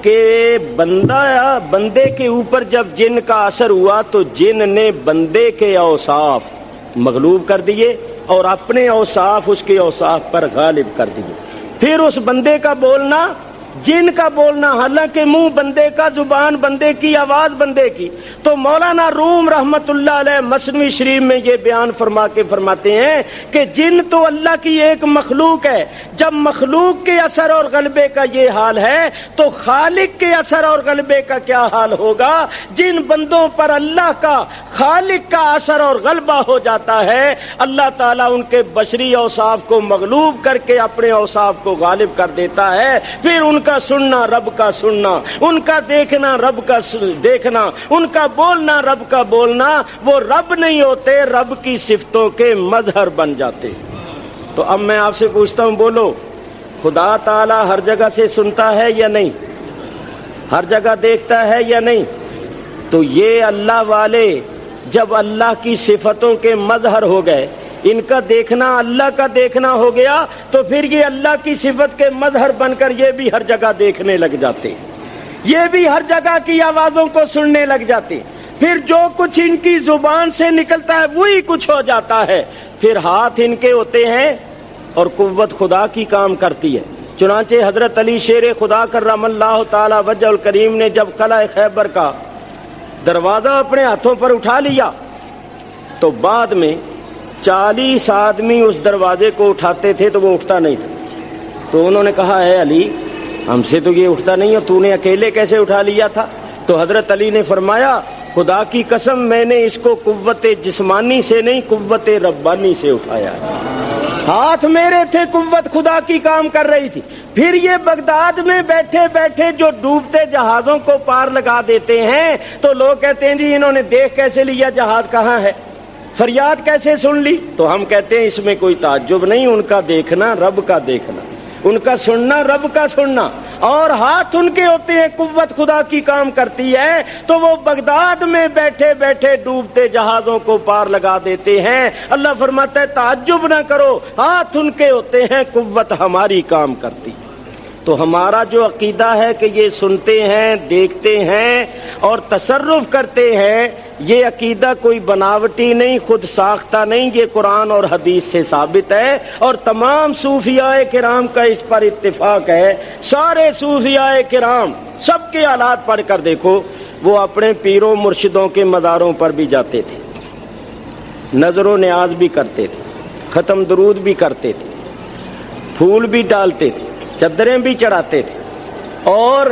کہ بندے کے اوپر جب جن کا اثر ہوا تو جن نے بندے کے اوصاف مغلوب کر دیے اور اپنے اوصاف اس کے اوصاف پر غالب کر دیے. پھر اس بندے کا بولنا، جن کا بولنا، حالانکہ منہ بندے کا، زبان بندے کی، آواز بندے کی. تو مولانا روم رحمت اللہ علیہ مثنوی شریف میں یہ بیان فرما کے فرماتے ہیں کہ جن تو اللہ کی ایک مخلوق ہے. جب مخلوق کے اثر اور غلبے کا یہ حال ہے تو خالق کے اثر اور غلبے کا کیا حال ہوگا؟ جن بندوں پر اللہ کا، خالق کا اثر اور غلبہ ہو جاتا ہے، اللہ تعالیٰ ان کے بشری اوصاف کو مغلوب کر کے اپنے اوصاف کو غالب کر دیتا ہے. پھر ان کا سننا رب کا سننا، ان کا دیکھنا رب کا دیکھنا، ان کا بولنا رب کا بولنا، وہ رب نہیں ہوتے، رب کی صفتوں کے مظہر بن جاتے. تو اب میں آپ سے پوچھتا ہوں، بولو، خدا تعالی ہر جگہ سے سنتا ہے یا نہیں؟ ہر جگہ دیکھتا ہے یا نہیں؟ تو یہ اللہ والے جب اللہ کی صفتوں کے مظہر ہو گئے، ان کا دیکھنا اللہ کا دیکھنا ہو گیا، تو پھر یہ اللہ کی صفت کے مظہر بن کر یہ بھی ہر جگہ دیکھنے لگ جاتے، یہ بھی ہر جگہ کی آوازوں کو سننے لگ جاتے. پھر جو کچھ ان کی زبان سے نکلتا ہے وہی کچھ ہو جاتا ہے. پھر ہاتھ ان کے ہوتے ہیں اور قوت خدا کی کام کرتی ہے. چنانچہ حضرت علی شیر خدا کرم اللہ تعالی وجہ الکریم نے جب قلعہ خیبر کا دروازہ اپنے ہاتھوں پر اٹھا لیا تو بعد میں 40 آدمی اس دروازے کو اٹھاتے تھے تو وہ اٹھتا نہیں تھا. تو انہوں نے کہا، اے علی، ہم سے تو یہ اٹھتا نہیں ہے، تو نے اکیلے کیسے اٹھا لیا تھا؟ تو حضرت علی نے فرمایا، خدا کی قسم میں نے اس کو قوت جسمانی سے نہیں، قوت ربانی سے اٹھایا. ہاتھ میرے تھے، قوت خدا کی کام کر رہی تھی. پھر یہ بغداد میں بیٹھے بیٹھے جو ڈوبتے جہازوں کو پار لگا دیتے ہیں تو لوگ کہتے ہیں جی انہوں نے دیکھ کیسے لیا جہاز کہاں ہے، فریاد کیسے سن لی؟ تو ہم کہتے ہیں اس میں کوئی تعجب نہیں، ان کا دیکھنا رب کا دیکھنا، ان کا سننا رب کا سننا، اور ہاتھ ان کے ہوتے ہیں، قوت خدا کی کام کرتی ہے. تو وہ بغداد میں بیٹھے بیٹھے ڈوبتے جہازوں کو پار لگا دیتے ہیں. اللہ فرماتا ہے تعجب نہ کرو، ہاتھ ان کے ہوتے ہیں، قوت ہماری کام کرتی. تو ہمارا جو عقیدہ ہے کہ یہ سنتے ہیں، دیکھتے ہیں اور تصرف کرتے ہیں، یہ عقیدہ کوئی بناوٹی نہیں، خود ساختہ نہیں، یہ قرآن اور حدیث سے ثابت ہے. اور تمام صوفیاء کرام کا اس پر اتفاق ہے. سارے صوفیاء کرام سب کے حالات پڑھ کر دیکھو، وہ اپنے پیروں مرشدوں کے مزاروں پر بھی جاتے تھے، نظر و نیاز بھی کرتے تھے، ختم درود بھی کرتے تھے، پھول بھی ڈالتے تھے، چادریں بھی چڑھاتے تھے، اور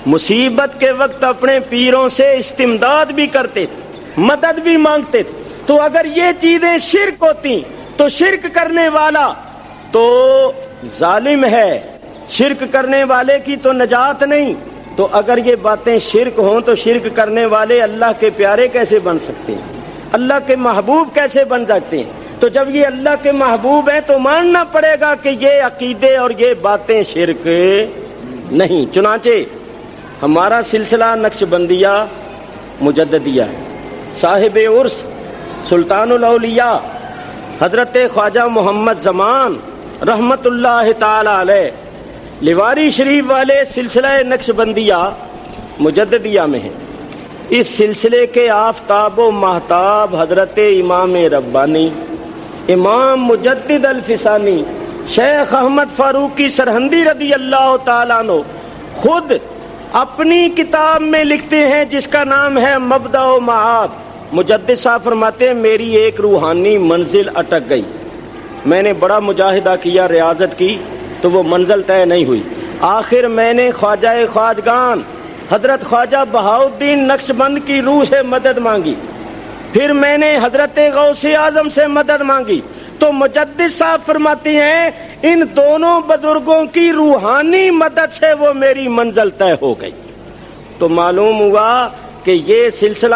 مصیبت کے وقت اپنے پیروں سے استمداد بھی کرتے تھے، مدد بھی مانگتے تھے. تو اگر یہ چیزیں شرک ہوتی تو شرک کرنے والا تو ظالم ہے، شرک کرنے والے کی تو نجات نہیں. تو اگر یہ باتیں شرک ہوں تو شرک کرنے والے اللہ کے پیارے کیسے بن سکتے ہیں، اللہ کے محبوب کیسے بن سکتے ہیں؟ تو جب یہ اللہ کے محبوب ہیں تو ماننا پڑے گا کہ یہ عقیدے اور یہ باتیں شرک نہیں. چنانچہ ہمارا سلسلہ نقشبندیہ مجددیہ ہے. صاحب عرس سلطان الاولیاء حضرت خواجہ محمد زمان رحمت اللہ تعالی علیہ لیواری شریف والے سلسلہ نقشبندیہ مجددیہ میں ہیں. اس سلسلے کے آفتاب و مہتاب حضرت امام ربانی امام مجدد الفسانی شیخ احمد فاروقی سرہندی رضی اللہ تعالیٰ عنہ خود اپنی کتاب میں لکھتے ہیں جس کا نام ہے مبدأ و معاد. مجدد صاحب فرماتے ہیں میری ایک روحانی منزل اٹک گئی، میں نے بڑا مجاہدہ کیا، ریاضت کی تو وہ منزل طے نہیں ہوئی. آخر میں نے خواجہ خواجگان حضرت خواجہ بہاؤالدین نقشبند کی روح سے مدد مانگی، پھر میں نے حضرت غوث اعظم سے مدد مانگی. تو مجدد صاحب فرماتے ہیں ان دونوں بزرگوں کی روحانی مدد سے وہ میری منزل طے ہو گئی. تو معلوم ہوا کہ یہ سلسلہ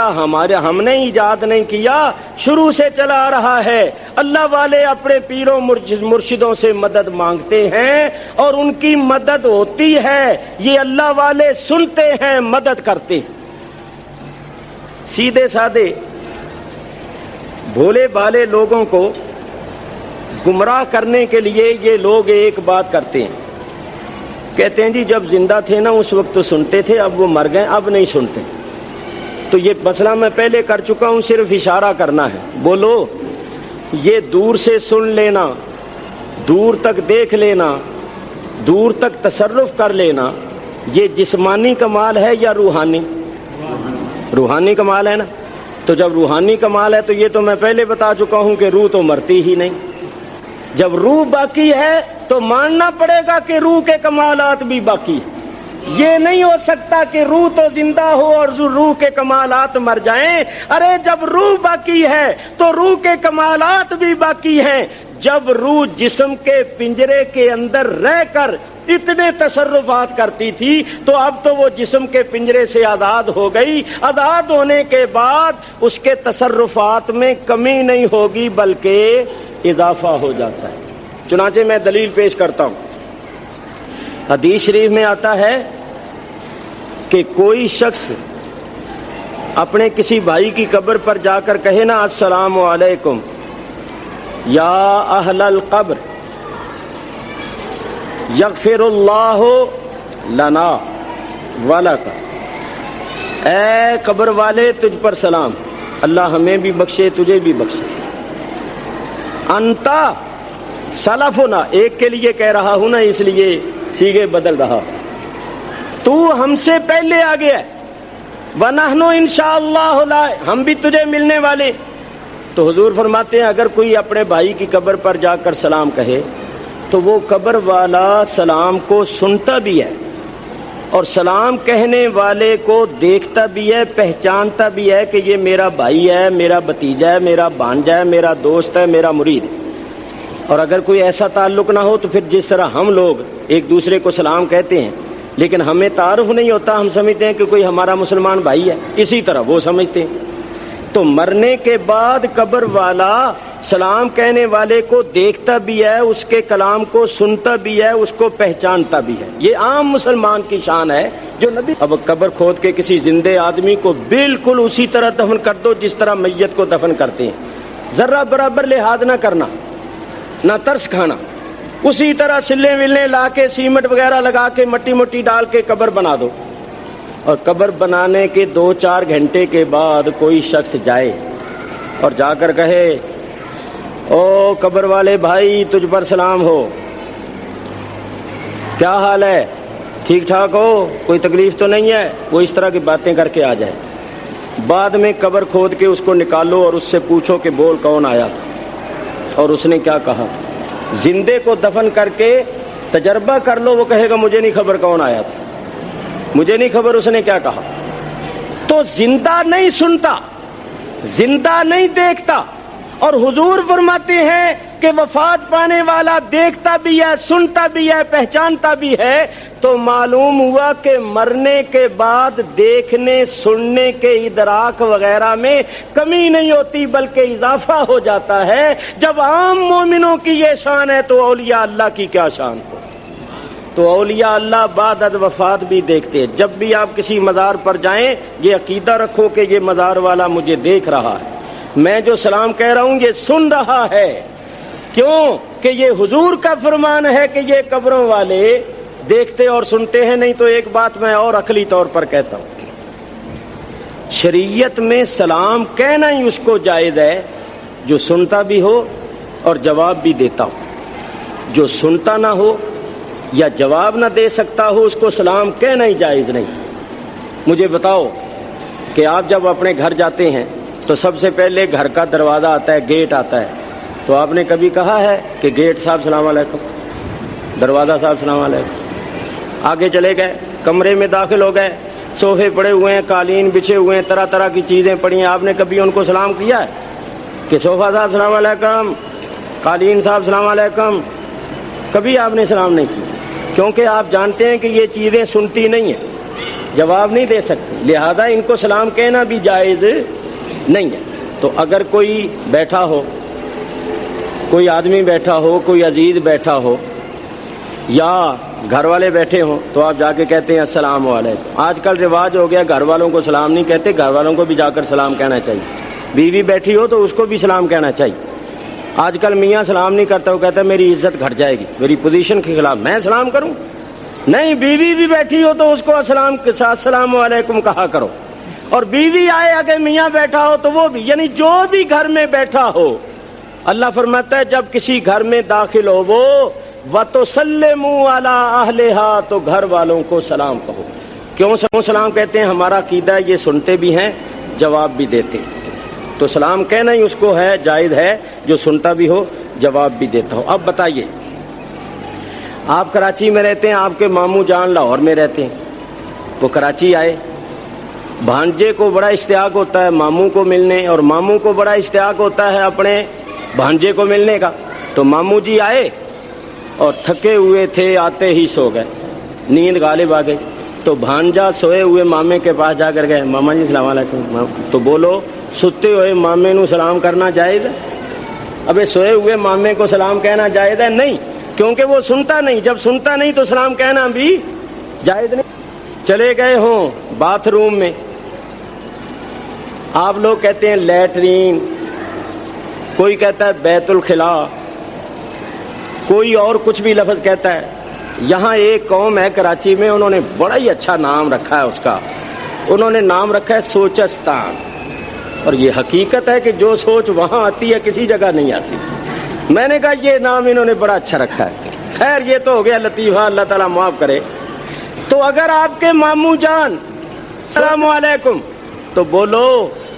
ہم نے ایجاد نہیں کیا، شروع سے چلا آ رہا ہے. اللہ والے اپنے پیروں مرشدوں سے مدد مانگتے ہیں اور ان کی مدد ہوتی ہے. یہ اللہ والے سنتے ہیں، مدد کرتے ہیں. سیدھے سادے بھولے بھالے لوگوں کو گمراہ کرنے کے لیے یہ لوگ ایک بات کرتے ہیں کہتے ہیں جی جب زندہ تھے نا اس وقت تو سنتے تھے، اب وہ مر گئے اب نہیں سنتے. تو یہ مسئلہ میں پہلے کر چکا ہوں، صرف اشارہ کرنا ہے. بولو، یہ دور سے سن لینا، دور تک دیکھ لینا، دور تک تصرف کر لینا، یہ جسمانی کمال ہے یا روحانی؟ روحانی کمال ہے نا. تو جب روحانی کمال ہے تو یہ تو میں پہلے بتا چکا ہوں کہ روح تو مرتی ہی نہیں. جب روح باقی ہے تو ماننا پڑے گا کہ روح کے کمالات بھی باقی ہیں. یہ نہیں ہو سکتا کہ روح تو زندہ ہو اور روح کے کمالات مر جائیں. ارے جب روح باقی ہے تو روح کے کمالات بھی باقی ہیں. جب روح جسم کے پنجرے کے اندر رہ کر اتنے تصرفات کرتی تھی تو اب تو وہ جسم کے پنجرے سے آزاد ہو گئی. آزاد ہونے کے بعد اس کے تصرفات میں کمی نہیں ہوگی بلکہ اضافہ ہو جاتا ہے. چنانچہ میں دلیل پیش کرتا ہوں. حدیث شریف میں آتا ہے کہ کوئی شخص اپنے کسی بھائی کی قبر پر جا کر کہے نا السلام علیکم یا اہل القبر یغفر اللہ لنا ولک، اے قبر والے تجھ پر سلام، اللہ ہمیں بھی بخشے تجھے بھی بخشے. انتا سلفنا، ایک کے لیے کہہ رہا ہوں نا اس لیے سیغے بدل رہا، تو ہم سے پہلے آ گیا، وَنَحْنُ انشاءاللہ لا، ہم بھی تجھے ملنے والے. تو حضور فرماتے ہیں اگر کوئی اپنے بھائی کی قبر پر جا کر سلام کہے تو وہ قبر والا سلام کو سنتا بھی ہے اور سلام کہنے والے کو دیکھتا بھی ہے، پہچانتا بھی ہے کہ یہ میرا بھائی ہے، میرا بھتیجا ہے، میرا بھانجا ہے، میرا دوست ہے، میرا مرید ہے. اور اگر کوئی ایسا تعلق نہ ہو تو پھر جس طرح ہم لوگ ایک دوسرے کو سلام کہتے ہیں لیکن ہمیں تعارف نہیں ہوتا، ہم سمجھتے ہیں کہ کوئی ہمارا مسلمان بھائی ہے، اسی طرح وہ سمجھتے ہیں. تو مرنے کے بعد قبر والا سلام کہنے والے کو دیکھتا بھی ہے، اس کے کلام کو سنتا بھی ہے، اس کو پہچانتا بھی ہے. یہ عام مسلمان کی شان ہے جو نبی. اب قبر کھود کے کسی زندے آدمی کو بالکل اسی طرح دفن کر دو جس طرح میت کو دفن کرتے ہیں، ذرہ برابر لحاظ نہ کرنا، نہ ترس کھانا. اسی طرح سلے ولے لا کے سیمنٹ وغیرہ لگا کے مٹی مٹی ڈال کے قبر بنا دو. اور قبر بنانے کے 2-4 گھنٹے کے بعد کوئی شخص جائے اور جا کر کہے او قبر والے بھائی تجھ پر سلام ہو، کیا حال ہے، ٹھیک ٹھاک ہو، کوئی تکلیف تو نہیں ہے، وہ اس طرح کی باتیں کر کے آ جائے. بعد میں قبر کھود کے اس کو نکالو اور اس سے پوچھو کہ بول کون آیا تھا اور اس نے کیا کہا. زندے کو دفن کر کے تجربہ کر لو، وہ کہے گا مجھے نہیں خبر کون آیا تھا، مجھے نہیں خبر اس نے کیا کہا. تو زندہ نہیں سنتا، زندہ نہیں دیکھتا. اور حضور فرماتے ہیں کہ وفات پانے والا دیکھتا بھی ہے، سنتا بھی ہے، پہچانتا بھی ہے. تو معلوم ہوا کہ مرنے کے بعد دیکھنے سننے کے ادراک وغیرہ میں کمی نہیں ہوتی بلکہ اضافہ ہو جاتا ہے. جب عام مومنوں کی یہ شان ہے تو اولیاء اللہ کی کیا شان ہو. تو اولیاء اللہ بعد از وفات بھی دیکھتے ہیں. جب بھی آپ کسی مزار پر جائیں یہ عقیدہ رکھو کہ یہ مزار والا مجھے دیکھ رہا ہے، میں جو سلام کہہ رہا ہوں یہ سن رہا ہے. کیوں کہ یہ حضور کا فرمان ہے کہ یہ قبروں والے دیکھتے اور سنتے ہیں. نہیں تو ایک بات میں اور عقلی طور پر کہتا ہوں، شریعت میں سلام کہنا ہی اس کو جائز ہے جو سنتا بھی ہو اور جواب بھی دیتا ہو. جو سنتا نہ ہو یا جواب نہ دے سکتا ہو اس کو سلام کہنا ہی جائز نہیں. مجھے بتاؤ کہ آپ جب اپنے گھر جاتے ہیں تو سب سے پہلے گھر کا دروازہ آتا ہے، گیٹ آتا ہے. تو آپ نے کبھی کہا ہے کہ گیٹ صاحب سلام علیکم، دروازہ صاحب سلام علیکم؟ آگے چلے گئے، کمرے میں داخل ہو گئے، صوفے پڑے ہوئے ہیں، قالین بچھے ہوئے ہیں، طرح طرح کی چیزیں پڑی ہیں. آپ نے کبھی ان کو سلام کیا ہے کہ صوفہ صاحب سلام علیکم، قالین صاحب سلام علیکم؟ کبھی آپ نے سلام نہیں کیا، کیونکہ آپ جانتے ہیں کہ یہ چیزیں سنتی نہیں ہیں، جواب نہیں دے سکتی، لہذا ان کو سلام کہنا بھی جائز نہیں ہے. تو اگر کوئی بیٹھا ہو، کوئی آدمی بیٹھا ہو، کوئی عزیز بیٹھا ہو یا گھر والے بیٹھے ہوں تو آپ جا کے کہتے ہیں السلام علیکم. آج کل رواج ہو گیا گھر والوں کو سلام نہیں کہتے، گھر والوں کو بھی جا کر سلام کہنا چاہیے. بیوی بیٹھی ہو تو اس کو بھی سلام کہنا چاہیے. آج کل میاں سلام نہیں کرتا، وہ کہتا ہے میری عزت گھٹ جائے گی، میری پوزیشن کے خلاف میں سلام کروں. نہیں بیوی بھی بیٹھی ہو تو اس کو السلام کے ساتھ السلام علیکم کہا کرو، اور بیوی آئے اگر میاں بیٹھا ہو تو وہ بھی، یعنی جو بھی گھر میں بیٹھا ہو، اللہ فرماتا ہے جب کسی گھر میں داخل ہو وہ وَتُسَلِّمُوا عَلَىٰ أَهْلِهَا، تو گھر والوں کو سلام کہو۔ کیوں سلام کہتے ہیں؟ ہمارا عقیدہ ہے یہ سنتے بھی ہیں جواب بھی دیتے، تو سلام کہنا ہی اس کو ہے جائز ہے، جو سنتا بھی ہو جواب بھی دیتا ہو۔ اب بتائیے، آپ کراچی میں رہتے ہیں، آپ کے ماموں جان لاہور میں رہتے ہیں، وہ کراچی آئے، بھانجے کو بڑا اشتیاق ہوتا ہے ماموں کو ملنے، اور ماموں کو بڑا اشتیاق ہوتا ہے اپنے بھانجے کو ملنے کا، تو ماموں جی آئے اور تھکے ہوئے تھے، آتے ہی سو گئے، نیند غالب آ گئی، تو بھانجا سوئے ہوئے مامے کے پاس جا کر گئے، ماما جی السلام علیکم، تو بولو ستے ہوئے مامے نو سلام کرنا جائز ہے؟ ابے سوئے ہوئے مامے کو سلام کہنا جائز ہے؟ نہیں، کیونکہ وہ سنتا نہیں، جب سنتا نہیں تو سلام کہنا بھی جائز نہیں۔ چلے گئے ہوں باتھ روم میں، آپ لوگ کہتے ہیں لیٹرین، کوئی کہتا ہے بیت الخلا، کوئی اور کچھ بھی لفظ کہتا ہے۔ یہاں ایک قوم ہے کراچی میں، انہوں نے بڑا ہی اچھا نام رکھا ہے اس کا، انہوں نے نام رکھا ہے سوچستان، اور یہ حقیقت ہے کہ جو سوچ وہاں آتی ہے کسی جگہ نہیں آتی۔ میں نے کہا یہ نام انہوں نے بڑا اچھا رکھا ہے، خیر یہ تو ہو گیا لطیفہ، اللہ تعالیٰ معاف کرے۔ تو اگر آپ کے ماموں جان السلام علیکم، تو بولو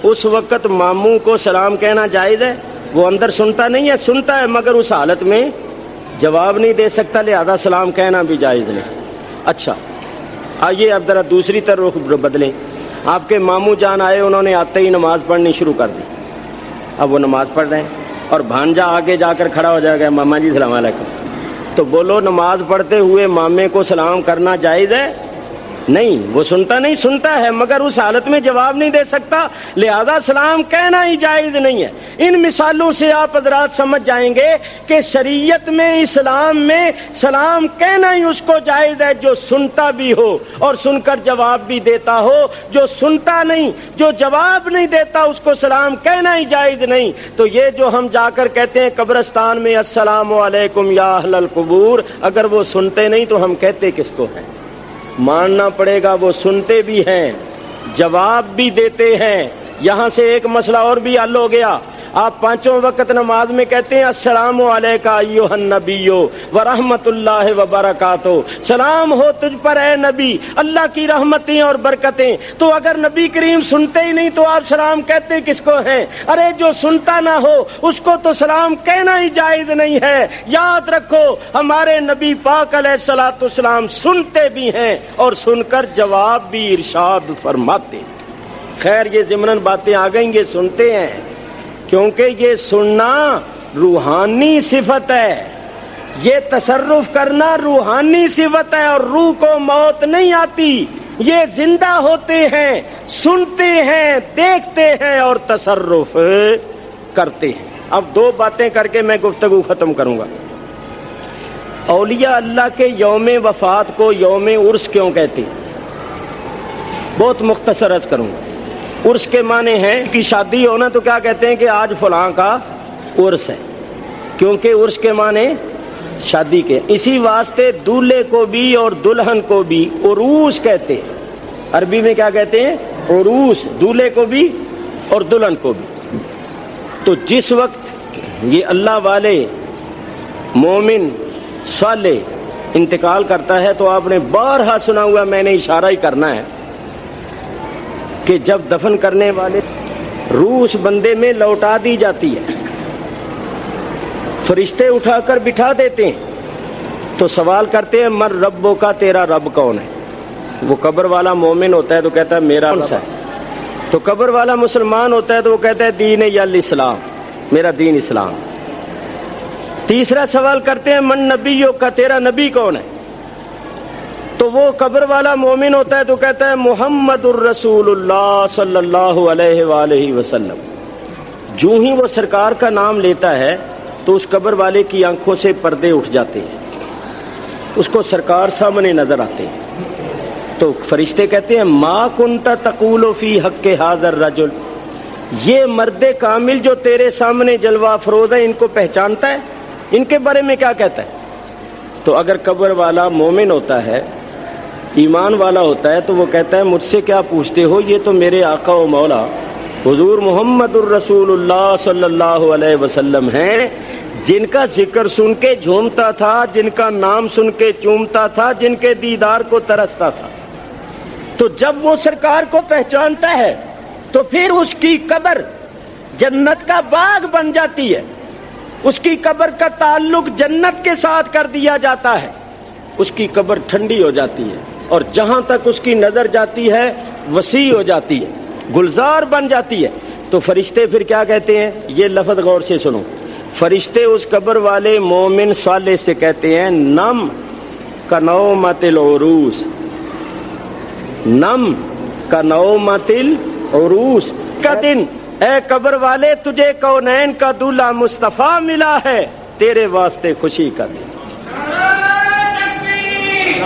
اس وقت ماموں کو سلام کہنا جائز ہے؟ وہ اندر سنتا نہیں ہے، سنتا ہے مگر اس حالت میں جواب نہیں دے سکتا، لہذا سلام کہنا بھی جائز نہیں۔ اچھا آئیے اب ذرا دوسری طرف بدلیں، آپ کے ماموں جان آئے، انہوں نے آتے ہی نماز پڑھنی شروع کر دی، اب وہ نماز پڑھ رہے ہیں، اور بھانجا آگے جا کر کھڑا ہو جائے گا، ماما جی السلام علیکم، تو بولو نماز پڑھتے ہوئے مامے کو سلام کرنا جائز ہے؟ نہیں، وہ سنتا نہیں، سنتا ہے مگر اس حالت میں جواب نہیں دے سکتا، لہذا سلام کہنا ہی جائز نہیں ہے۔ ان مثالوں سے آپ حضرات سمجھ جائیں گے کہ شریعت میں، اسلام میں سلام کہنا ہی اس کو جائز ہے جو سنتا بھی ہو اور سن کر جواب بھی دیتا ہو، جو سنتا نہیں، جو جواب نہیں دیتا، اس کو سلام کہنا ہی جائز نہیں۔ تو یہ جو ہم جا کر کہتے ہیں قبرستان میں السلام علیکم یا اہل القبور، اگر وہ سنتے نہیں تو ہم کہتے کس کو ہیں؟ ماننا پڑے گا وہ سنتے بھی ہیں، جواب بھی دیتے ہیں۔ یہاں سے ایک مسئلہ اور بھی حل ہو گیا، آپ پانچوں وقت نماز میں کہتے ہیں السلام علیکہ ایھا النبی ورحمۃ اللہ وبرکاتہ، سلام ہو تجھ پر اے نبی، اللہ کی رحمتیں اور برکتیں۔ تو اگر نبی کریم سنتے ہی نہیں تو آپ سلام کہتے کس کو ہیں؟ ارے جو سنتا نہ ہو اس کو تو سلام کہنا ہی جائز نہیں ہے۔ یاد رکھو ہمارے نبی پاک علیہ الصلوۃ والسلام سنتے بھی ہیں اور سن کر جواب بھی ارشاد فرماتے۔ خیر یہ ضمناً باتیں آ گئیں، یہ سنتے ہیں کیونکہ یہ سننا روحانی صفت ہے، یہ تصرف کرنا روحانی صفت ہے، اور روح کو موت نہیں آتی، یہ زندہ ہوتے ہیں، سنتے ہیں، دیکھتے ہیں اور تصرف کرتے ہیں۔ اب دو باتیں کر کے میں گفتگو ختم کروں گا۔ اولیاء اللہ کے یوم وفات کو یوم عرس کیوں کہتے ہیں؟ بہت مختصر عرض کروں گا۔ عرس کے معنی ہیں کہ شادی ہونا، تو کیا کہتے ہیں کہ آج فلاں کا عرس ہے، کیونکہ عرس کے معنی شادی کے۔ اسی واسطے دولہے کو بھی اور دلہن کو بھی عروس کہتے ہیں۔ عربی میں کیا کہتے ہیں؟ عروس، دولہے کو بھی اور دلہن کو بھی۔ تو جس وقت یہ اللہ والے مومن صالح انتقال کرتا ہے تو آپ نے بارہا سنا ہوا، میں نے اشارہ ہی کرنا ہے کہ جب دفن کرنے والے روح اس بندے میں لوٹا دی جاتی ہے، فرشتے اٹھا کر بٹھا دیتے ہیں، تو سوال کرتے ہیں من ربوں کا، تیرا رب کون ہے؟ وہ قبر والا مومن ہوتا ہے تو کہتا ہے میرا رب ہے، تو قبر والا مسلمان ہوتا ہے تو وہ کہتا ہے دین یا الاسلام، میرا دین اسلام۔ تیسرا سوال کرتے ہیں من نبیوں کا، تیرا نبی کون ہے؟ تو وہ قبر والا مومن ہوتا ہے تو کہتا ہے محمد الرسول اللہ صلی اللہ علیہ وآلہ وسلم۔ جو ہی وہ سرکار کا نام لیتا ہے تو اس قبر والے کی آنکھوں سے پردے اٹھ جاتے ہیں، اس کو سرکار سامنے نظر آتے ہیں۔ تو فرشتے کہتے ہیں ما کنت تقول فی حق ھذا الرجل، یہ مرد کامل جو تیرے سامنے جلوہ افروز ہے، ان کو پہچانتا ہے؟ ان کے بارے میں کیا کہتا ہے؟ تو اگر قبر والا مومن ہوتا ہے ایمان والا ہوتا ہے تو وہ کہتا ہے مجھ سے کیا پوچھتے ہو، یہ تو میرے آقا و مولا حضور محمد الرسول اللہ صلی اللہ علیہ وسلم ہیں، جن کا ذکر سن کے جھومتا تھا، جن کا نام سن کے چومتا تھا، جن کے دیدار کو ترستا تھا۔ تو جب وہ سرکار کو پہچانتا ہے تو پھر اس کی قبر جنت کا باغ بن جاتی ہے، اس کی قبر کا تعلق جنت کے ساتھ کر دیا جاتا ہے، اس کی قبر ٹھنڈی ہو جاتی ہے اور جہاں تک اس کی نظر جاتی ہے وسیع ہو جاتی ہے، گلزار بن جاتی ہے۔ تو فرشتے پھر کیا کہتے ہیں، یہ لفظ غور سے سنو، فرشتے اس قبر والے مومن صالح سے کہتے ہیں نم کنومت العروس، نم کنومت العروس کا دن، اے قبر والے تجھے کونین کا دولہا مصطفیٰ ملا ہے، تیرے واسطے خوشی کا دن۔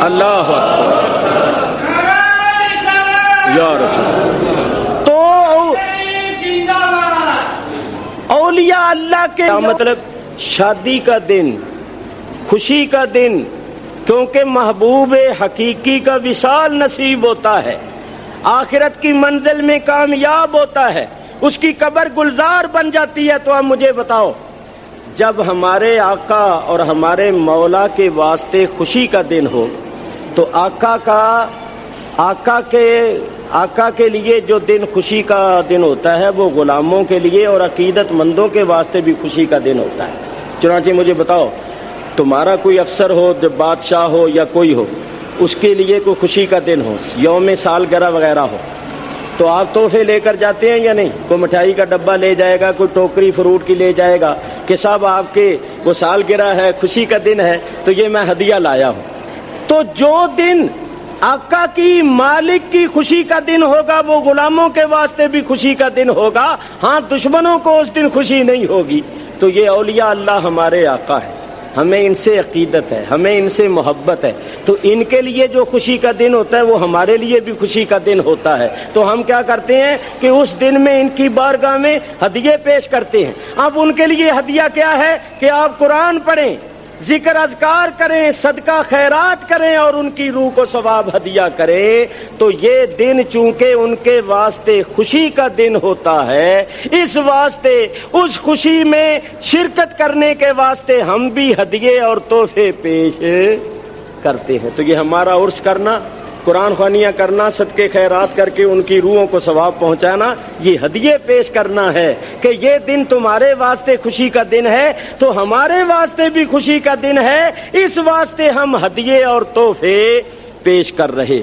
اللہ یا رسول۔ تو اولیاء اللہ کے مطلب شادی کا دن، خوشی کا دن، کیونکہ محبوب حقیقی کا وصال نصیب ہوتا ہے، آخرت کی منزل میں کامیاب ہوتا ہے، اس کی قبر گلزار بن جاتی ہے۔ تو اب مجھے بتاؤ، جب ہمارے آقا اور ہمارے مولا کے واسطے خوشی کا دن ہو تو آقا کے لیے جو دن خوشی کا دن ہوتا ہے وہ غلاموں کے لیے اور عقیدت مندوں کے واسطے بھی خوشی کا دن ہوتا ہے۔ چنانچہ مجھے بتاؤ، تمہارا کوئی افسر ہو، بادشاہ ہو یا کوئی ہو، اس کے لیے کوئی خوشی کا دن ہو، یوم سالگرہ وغیرہ ہو، تو آپ تحفے لے کر جاتے ہیں یا نہیں؟ کوئی مٹھائی کا ڈبہ لے جائے گا، کوئی ٹوکری فروٹ کی لے جائے گا کہ صاحب آپ کے وہ سالگرہ ہے، خوشی کا دن ہے تو یہ میں ہدیہ لایا ہوں۔ تو جو دن آقا کی مالک کی خوشی کا دن ہوگا وہ غلاموں کے واسطے بھی خوشی کا دن ہوگا، ہاں دشمنوں کو اس دن خوشی نہیں ہوگی۔ تو یہ اولیاء اللہ ہمارے آقا ہے، ہمیں ان سے عقیدت ہے، ہمیں ان سے محبت ہے، تو ان کے لیے جو خوشی کا دن ہوتا ہے وہ ہمارے لیے بھی خوشی کا دن ہوتا ہے۔ تو ہم کیا کرتے ہیں کہ اس دن میں ان کی بارگاہ میں ہدیے پیش کرتے ہیں۔ اب ان کے لیے ہدیہ کیا ہے کہ آپ قرآن پڑھیں، ذکر اذکار کریں، صدقہ خیرات کریں اور ان کی روح کو ثواب ہدیہ کریں۔ تو یہ دن چونکہ ان کے واسطے خوشی کا دن ہوتا ہے، اس واسطے اس خوشی میں شرکت کرنے کے واسطے ہم بھی ہدیے اور تحفے پیش کرتے ہیں۔ تو یہ ہمارا عرس کرنا، قرآن خوانیاں کرنا، صدقے خیرات کر کے ان کی روحوں کو ثواب پہنچانا، یہ ہدیے پیش کرنا ہے کہ یہ دن تمہارے واسطے خوشی کا دن ہے تو ہمارے واسطے بھی خوشی کا دن ہے، اس واسطے ہم ہدیے اور تحفے پیش کر رہے۔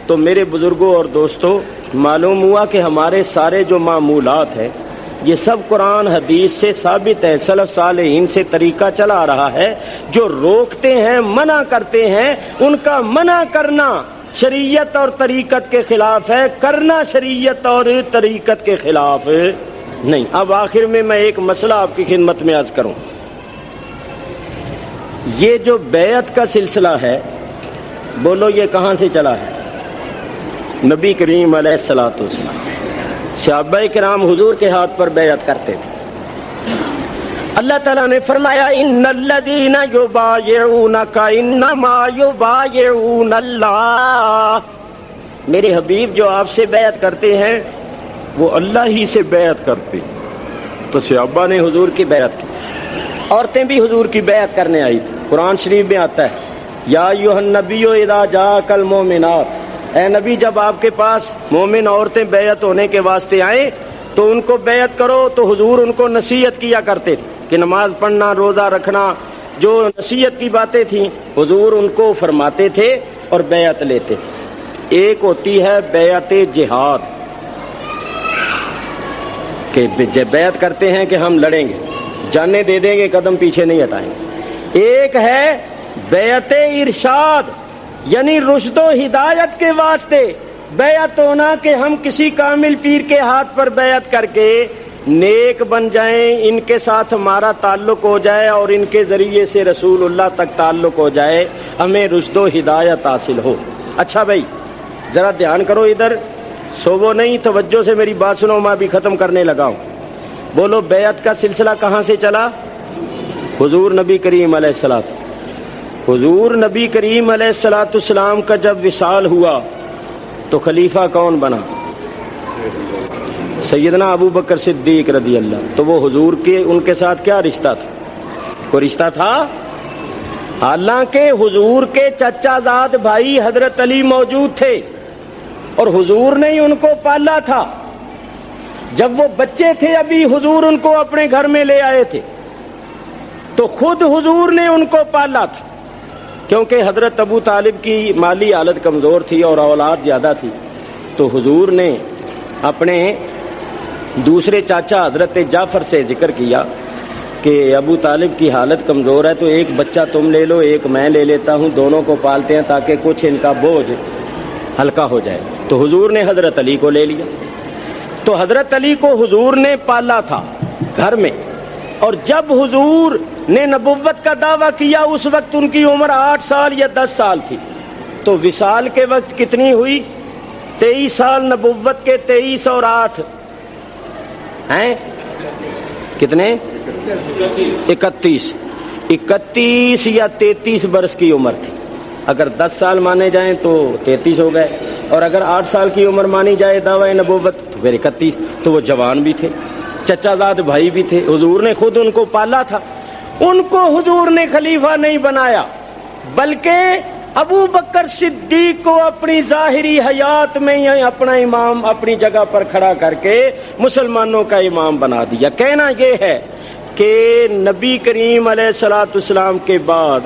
تو میرے بزرگوں اور دوستوں، معلوم ہوا کہ ہمارے سارے جو معمولات ہیں یہ سب قرآن حدیث سے ثابت ہے، سلف صالحین سے طریقہ چلا آ رہا ہے۔ جو روکتے ہیں، منع کرتے ہیں، ان کا منع کرنا شریعت اور طریقت کے خلاف ہے، کرنا شریعت اور طریقت کے خلاف نہیں۔ اب آخر میں ایک مسئلہ آپ کی خدمت میں عرض کروں۔ یہ جو بیعت کا سلسلہ ہے، بولو یہ کہاں سے چلا ہے؟ نبی کریم علیہ الصلوۃ والسلام، صحابہ کرام حضور کے ہاتھ پر بیعت کرتے تھے۔ اللہ تعالیٰ نے فرمایا ان الذین یبایعونک انما یبایعون اللہ، میرے حبیب جو آپ سے بیعت کرتے ہیں وہ اللہ ہی سے بیعت کرتے۔ تو صحابہ نے حضور کی بیعت کی، عورتیں بھی حضور کی بیعت کرنے آئی تھی۔ قرآن شریف میں آتا ہے یا ایھا النبی اذا جاءک المؤمنات، اے نبی جب آپ کے پاس مومن عورتیں بیعت ہونے کے واسطے آئیں تو ان کو بیعت کرو۔ تو حضور ان کو نصیحت کیا کرتے تھے کہ نماز پڑھنا، روزہ رکھنا، جو نصیحت کی باتیں تھیں حضور ان کو فرماتے تھے اور بیعت لیتے تھے۔ ایک ہوتی ہے بیعت جہاد کہ بیعت کرتے ہیں کہ ہم لڑیں گے، جانیں دے دیں گے، قدم پیچھے نہیں ہٹائیں گے۔ ایک ہے بیعت ارشاد، یعنی رشد و ہدایت کے واسطے بیعت ہونا کہ ہم کسی کامل پیر کے ہاتھ پر بیعت کر کے نیک بن جائیں، ان کے ساتھ ہمارا تعلق ہو جائے اور ان کے ذریعے سے رسول اللہ تک تعلق ہو جائے، ہمیں رشد و ہدایت حاصل ہو۔ اچھا بھائی ذرا دھیان کرو، ادھر سوو نہیں، توجہ سے میری بات سنو، میں بھی ختم کرنے لگا ہوں۔ بولو بیعت کا سلسلہ کہاں سے چلا؟ حضور نبی کریم علیہ السلام۔ حضور نبی کریم علیہ الصلوۃ والسلام کا جب وصال ہوا تو خلیفہ کون بنا؟ سیدنا ابو بکر صدیق رضی اللہ۔ تو وہ حضور کے ان کے ساتھ کیا رشتہ تھا؟ کوئی رشتہ تھا؟ حالانکہ حضور کے چچا زاد بھائی حضرت علی موجود تھے اور حضور نے ہی ان کو پالا تھا۔ جب وہ بچے تھے ابھی حضور ان کو اپنے گھر میں لے آئے تھے تو خود حضور نے ان کو پالا تھا، کیونکہ حضرت ابو طالب کی مالی حالت کمزور تھی اور اولاد زیادہ تھی، تو حضور نے اپنے دوسرے چاچا حضرت جعفر سے ذکر کیا کہ ابو طالب کی حالت کمزور ہے تو ایک بچہ تم لے لو، ایک میں لے لیتا ہوں، دونوں کو پالتے ہیں تاکہ کچھ ان کا بوجھ ہلکا ہو جائے۔ تو حضور نے حضرت علی کو لے لیا۔ تو حضرت علی کو حضور نے پالا تھا گھر میں، اور جب حضور نے نبوت کا دعویٰ کیا اس وقت ان کی عمر 8 سال یا 10 سال تھی۔ تو وصال کے وقت کتنی ہوئی؟ 23 سال نبوت کے، 23 اور 8 ہیں کتنے؟ 31 یا 33 برس کی عمر تھی۔ اگر 10 سال مانے جائیں تو 33 ہو گئے، اور اگر 8 سال کی عمر مانی جائے دعوی نبوت تو پھر 31۔ تو وہ جوان بھی تھے، چچا زاد بھائی بھی تھے، حضور نے خود ان کو پالا تھا۔ ان کو حضور نے خلیفہ نہیں بنایا، بلکہ ابو بکر صدیق کو اپنی ظاہری حیات میں اپنا امام اپنی جگہ پر کھڑا کر کے مسلمانوں کا امام بنا دیا۔ کہنا یہ ہے کہ نبی کریم علیہ الصلوۃ والسلام کے بعد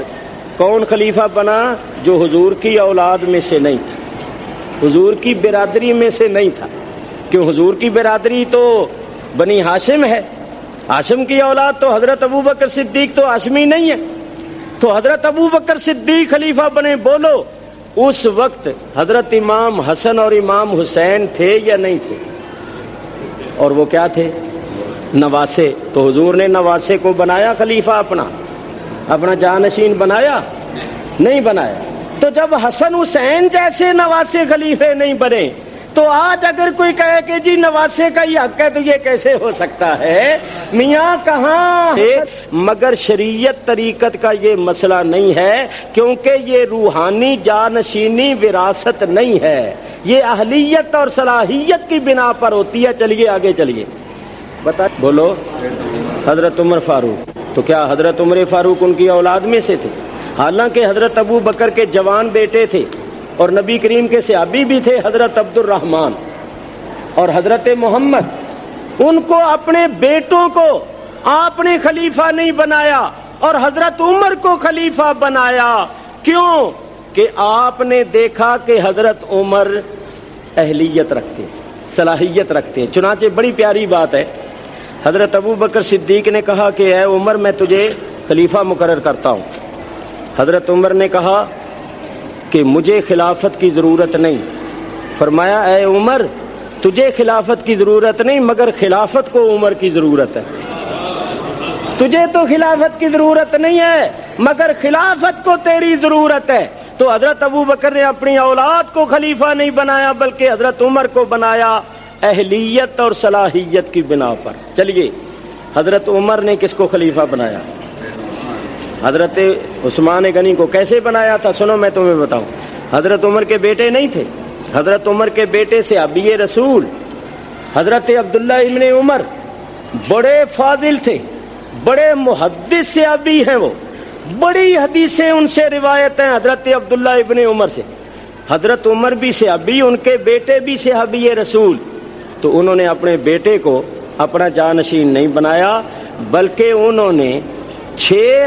کون خلیفہ بنا؟ جو حضور کی اولاد میں سے نہیں تھا، حضور کی برادری میں سے نہیں تھا، کیوں حضور کی برادری تو بنی ہاشم ہے، ہاشم کی اولاد تو حضرت ابو بکر صدیق تو ہاشمی نہیں ہے، تو حضرت ابو بکر صدیق خلیفہ بنے۔ بولو اس وقت حضرت امام حسن اور امام حسین تھے یا نہیں تھے؟ اور وہ کیا تھے؟ نواسے۔ تو حضور نے نواسے کو بنایا خلیفہ، اپنا جانشین بنایا؟ نہیں بنایا۔ تو جب حسن حسین جیسے نواسے خلیفے نہیں بنے تو آج اگر کوئی کہے کہ جی نواسے کا ہی حق ہے تو یہ کیسے ہو سکتا ہے؟ میاں کہاں ہے؟ مگر شریعت طریقت کا یہ مسئلہ نہیں ہے، کیونکہ یہ روحانی جانشینی وراثت نہیں ہے، یہ اہلیت اور صلاحیت کی بنا پر ہوتی ہے۔ چلیے آگے چلیے، بولو۔ حضرت عمر فاروق، تو کیا حضرت عمر فاروق ان کی اولاد میں سے تھے؟ حالانکہ حضرت ابو بکر کے جوان بیٹے تھے اور نبی کریم کے صحابی بھی تھے حضرت عبد الرحمن اور حضرت محمد، ان کو اپنے بیٹوں کو آپ نے خلیفہ نہیں بنایا اور حضرت عمر کو خلیفہ بنایا۔ کیوں؟ کہ آپ نے دیکھا کہ حضرت عمر اہلیت رکھتے، صلاحیت رکھتے۔ چنانچہ بڑی پیاری بات ہے، حضرت ابو بکر صدیق نے کہا کہ اے عمر میں تجھے خلیفہ مقرر کرتا ہوں۔ حضرت عمر نے کہا کہ مجھے خلافت کی ضرورت نہیں۔ فرمایا اے عمر تجھے خلافت کی ضرورت نہیں، مگر خلافت کو عمر کی ضرورت ہے۔ تجھے تو خلافت کی ضرورت نہیں ہے مگر خلافت کو تیری ضرورت ہے۔ تو حضرت ابو بکر نے اپنی اولاد کو خلیفہ نہیں بنایا بلکہ حضرت عمر کو بنایا، اہلیت اور صلاحیت کی بنا پر۔ چلیے، حضرت عمر نے کس کو خلیفہ بنایا؟ حضرت عثمان غنی کو۔ کیسے بنایا تھا؟ سنو میں تمہیں بتاؤں۔ حضرت عمر کے بیٹے نہیں تھے، حضرت عمر کے بیٹے سے صحابی رسول حضرت عبداللہ ابن عمر بڑے فاضل تھے، بڑے محدث صحابی ہیں، وہ بڑی حدیثیں ان سے روایت ہیں حضرت عبداللہ ابن عمر سے۔ حضرت عمر بھی صحابی، ان کے بیٹے بھی صحابی رسول۔ تو انہوں نے اپنے بیٹے کو اپنا جانشین نہیں بنایا بلکہ انہوں نے 6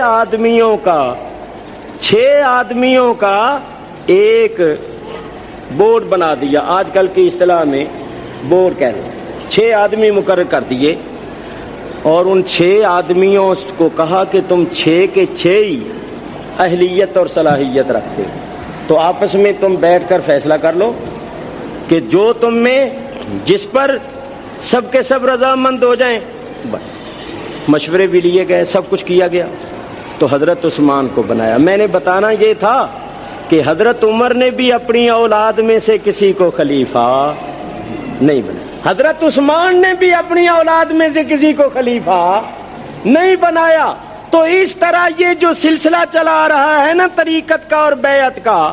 آدمیوں کا ایک بورڈ بنا دیا۔ آج کل کی اصطلاح میں بورڈ کہتے ہیں۔ 6 آدمی مقرر کر دیے اور ان 6 آدمیوں کو کہا کہ تم 6 کے 6 ہی اہلیت اور صلاحیت رکھتے، تو آپس میں تم بیٹھ کر فیصلہ کر لو کہ جو تم میں جس پر سب کے سب رضامند ہو جائیں۔ مشورے بھی لیے گئے، سب کچھ کیا گیا، تو حضرت عثمان کو بنایا۔ میں نے بتانا یہ تھا کہ حضرت عمر نے بھی اپنی اولاد میں سے کسی کو خلیفہ نہیں بنایا، حضرت عثمان نے بھی اپنی اولاد میں سے کسی کو خلیفہ نہیں بنایا، تو اس طرح یہ جو سلسلہ چلا رہا ہے نا طریقت کا اور بیعت کا،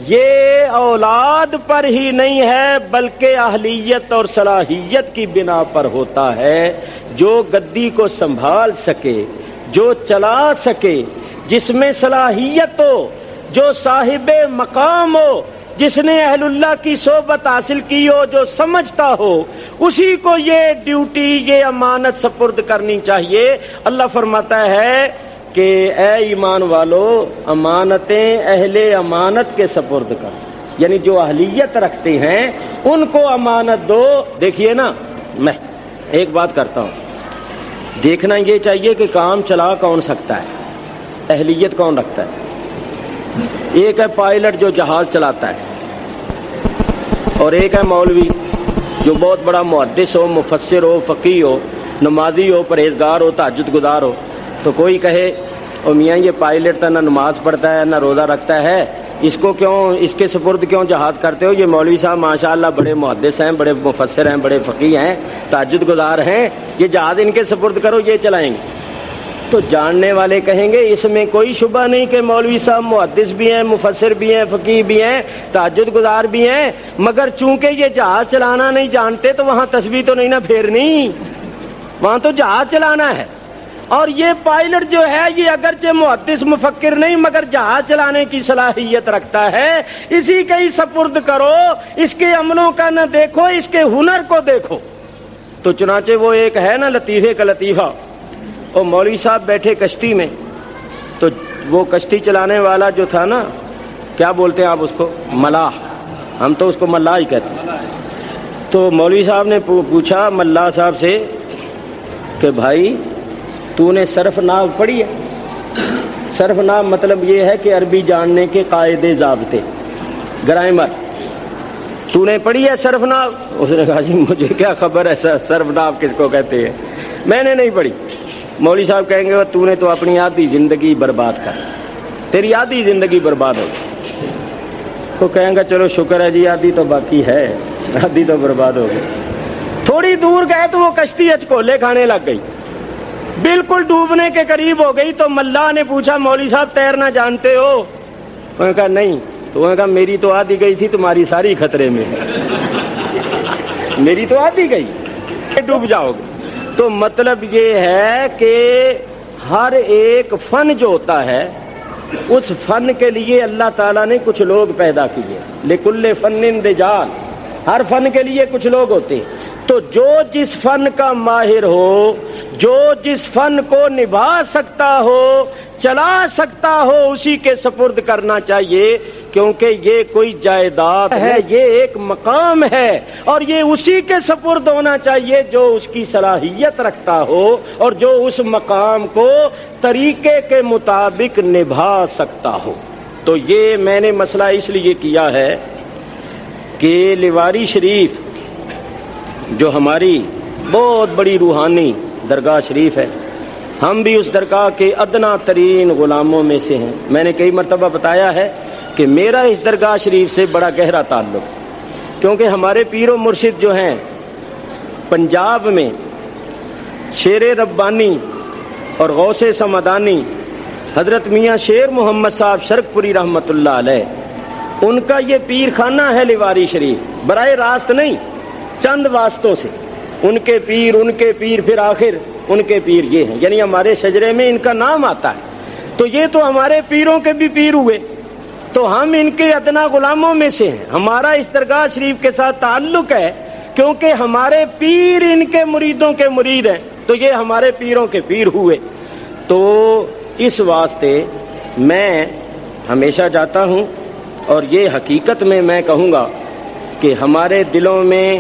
یہ اولاد پر ہی نہیں ہے بلکہ اہلیت اور صلاحیت کی بنا پر ہوتا ہے۔ جو گدی کو سنبھال سکے، جو چلا سکے، جس میں صلاحیت ہو، جو صاحب مقام ہو، جس نے اہل اللہ کی صحبت حاصل کی ہو، جو سمجھتا ہو، اسی کو یہ ڈیوٹی، یہ امانت سپرد کرنی چاہیے۔ اللہ فرماتا ہے کہ اے ایمان والو، امانتیں اہل امانت کے سپرد کر، یعنی جو اہلیت رکھتے ہیں ان کو امانت دو۔ دیکھیے نا، میں ایک بات کرتا ہوں، دیکھنا یہ چاہیے کہ کام چلا کون سکتا ہے، اہلیت کون رکھتا ہے۔ ایک ہے پائلٹ جو جہاز چلاتا ہے، اور ایک ہے مولوی جو بہت بڑا محدث ہو، مفسر ہو، فقیہ ہو، نمازی ہو، پرہیزگار ہو، تہجد گزار ہو۔ تو کوئی کہے او میاں یہ پائلٹ تو نہ نماز پڑھتا ہے نہ روزہ رکھتا ہے، اس کو کیوں، اس کے سپرد کیوں جہاز کرتے ہو؟ یہ مولوی صاحب ماشاءاللہ بڑے محدث ہیں، بڑے مفسر ہیں، بڑے فقیہ ہیں، تہجد گزار ہیں، یہ جہاز ان کے سپرد کرو، یہ چلائیں گے۔ تو جاننے والے کہیں گے اس میں کوئی شبہ نہیں کہ مولوی صاحب محدث بھی ہیں، مفسر بھی ہیں، فقیہ بھی ہیں، تہجد گزار بھی ہیں، مگر چونکہ یہ جہاز چلانا نہیں جانتے تو وہاں تسبیح تو نہیں نہ پھیرنی، وہاں تو جہاز چلانا ہے۔ اور یہ پائلٹ جو ہے یہ اگرچہ محدث مفکر نہیں مگر جہاز چلانے کی صلاحیت رکھتا ہے، اسی کا ہی سپرد کرو، اس کے عملوں کا نہ دیکھو، اس کے ہنر کو دیکھو۔ تو چنانچہ وہ ایک ہے نا لطیفے کا لطیفہ، اور مولوی صاحب بیٹھے کشتی میں، تو وہ کشتی چلانے والا جو تھا نا، کیا بولتے ہیں آپ اس کو، ملاح، ہم تو اس کو ملاح ہی کہتے ہیں۔ تو مولوی صاحب نے پوچھا ملاح صاحب سے کہ بھائی تو نے صرف ناو پڑھی ہے؟ صرف ناو مطلب یہ ہے کہ عربی جاننے کے قاعدے ضابطے، گرامر، تو نے پڑھی ہے صرف ناو؟ اس نے کہا جی مجھے کیا خبر ہے صرف ناو کس کو کہتے ہیں، میں نے نہیں پڑھی۔ مولوی صاحب کہیں گے تو نے تو اپنی آدھی زندگی برباد کر، تیری آدھی زندگی برباد ہو۔ تو کہیں گا چلو شکر ہے جی، آدھی تو باقی ہے، آدھی تو برباد ہو گئی۔ تھوڑی دور گئے تو وہ کشتی اچکولے کھانے لگ گئی، بالکل ڈوبنے کے قریب ہو گئی۔ تو ملاح نے پوچھا مولوی صاحب تیرنا جانتے ہو؟ انہوں نے کہا نہیں۔ تو انہوں نے کہا میری تو آدھی گئی تھی، تمہاری ساری خطرے میں ہے، میری تو آدھی گئی، ڈوب جاؤ گے۔ تو مطلب یہ ہے کہ ہر ایک فن جو ہوتا ہے اس فن کے لیے اللہ تعالیٰ نے کچھ لوگ پیدا کیے، لکل فن رجال، ہر فن کے لیے کچھ لوگ ہوتے ہیں۔ تو جو جس فن کا ماہر ہو، جو جس فن کو نبھا سکتا ہو، چلا سکتا ہو، اسی کے سپرد کرنا چاہیے، کیونکہ یہ کوئی جائیداد ہے، یہ ایک مقام ہے، اور یہ اسی کے سپرد ہونا چاہیے جو اس کی صلاحیت رکھتا ہو اور جو اس مقام کو طریقے کے مطابق نبھا سکتا ہو۔ تو یہ میں نے مسئلہ اس لیے کیا ہے کہ لیواری شریف جو ہماری بہت بڑی روحانی درگاہ شریف ہے، ہم بھی اس درگاہ کے ادنا ترین غلاموں میں سے ہیں۔ میں نے کئی مرتبہ بتایا ہے کہ میرا اس درگاہ شریف سے بڑا گہرا تعلق، کیونکہ ہمارے پیر و مرشد جو ہیں پنجاب میں، شیر ربانی اور غوث سمدانی حضرت میاں شیر محمد صاحب شرک پوری رحمت اللہ علیہ، ان کا یہ پیر خانہ ہے لیواری شریف، براہ راست نہیں، چند واسطوں سے، ان کے پیر پھر آخر ان کے پیر یہ ہیں، یعنی ہمارے شجرے میں ان کا نام آتا ہے۔ تو یہ تو ہمارے پیروں کے بھی پیر ہوئے، تو ہم ان کے ادنا غلاموں میں سے ہیں۔ ہمارا اس درگاہ شریف کے ساتھ تعلق ہے کیونکہ ہمارے پیر ان کے مریدوں کے مرید ہیں، تو یہ ہمارے پیروں کے پیر ہوئے۔ تو اس واسطے میں ہمیشہ جاتا ہوں، اور یہ حقیقت میں کہوں گا کہ ہمارے دلوں میں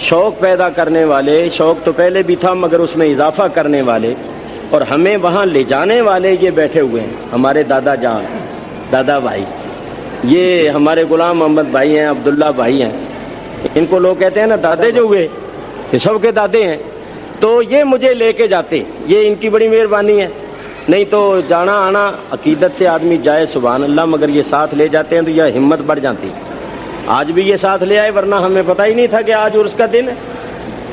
شوق پیدا کرنے والے، شوق تو پہلے بھی تھا مگر اس میں اضافہ کرنے والے اور ہمیں وہاں لے جانے والے یہ بیٹھے ہوئے ہیں، ہمارے دادا جان، دادا بھائی، یہ ہمارے غلام محمد بھائی ہیں، عبداللہ بھائی ہیں، ان کو لوگ کہتے ہیں نا دادے جو ہوئے، یہ سب کے دادے ہیں۔ تو یہ مجھے لے کے جاتے، یہ ان کی بڑی مہربانی ہے، نہیں تو جانا آنا عقیدت سے آدمی جائے سبحان اللہ، مگر یہ ساتھ لے جاتے ہیں تو یہ ہمت بڑھ جاتی۔ آج بھی یہ ساتھ لے آئے، ورنہ ہمیں پتہ ہی نہیں تھا کہ آج عرس کا دن ہے،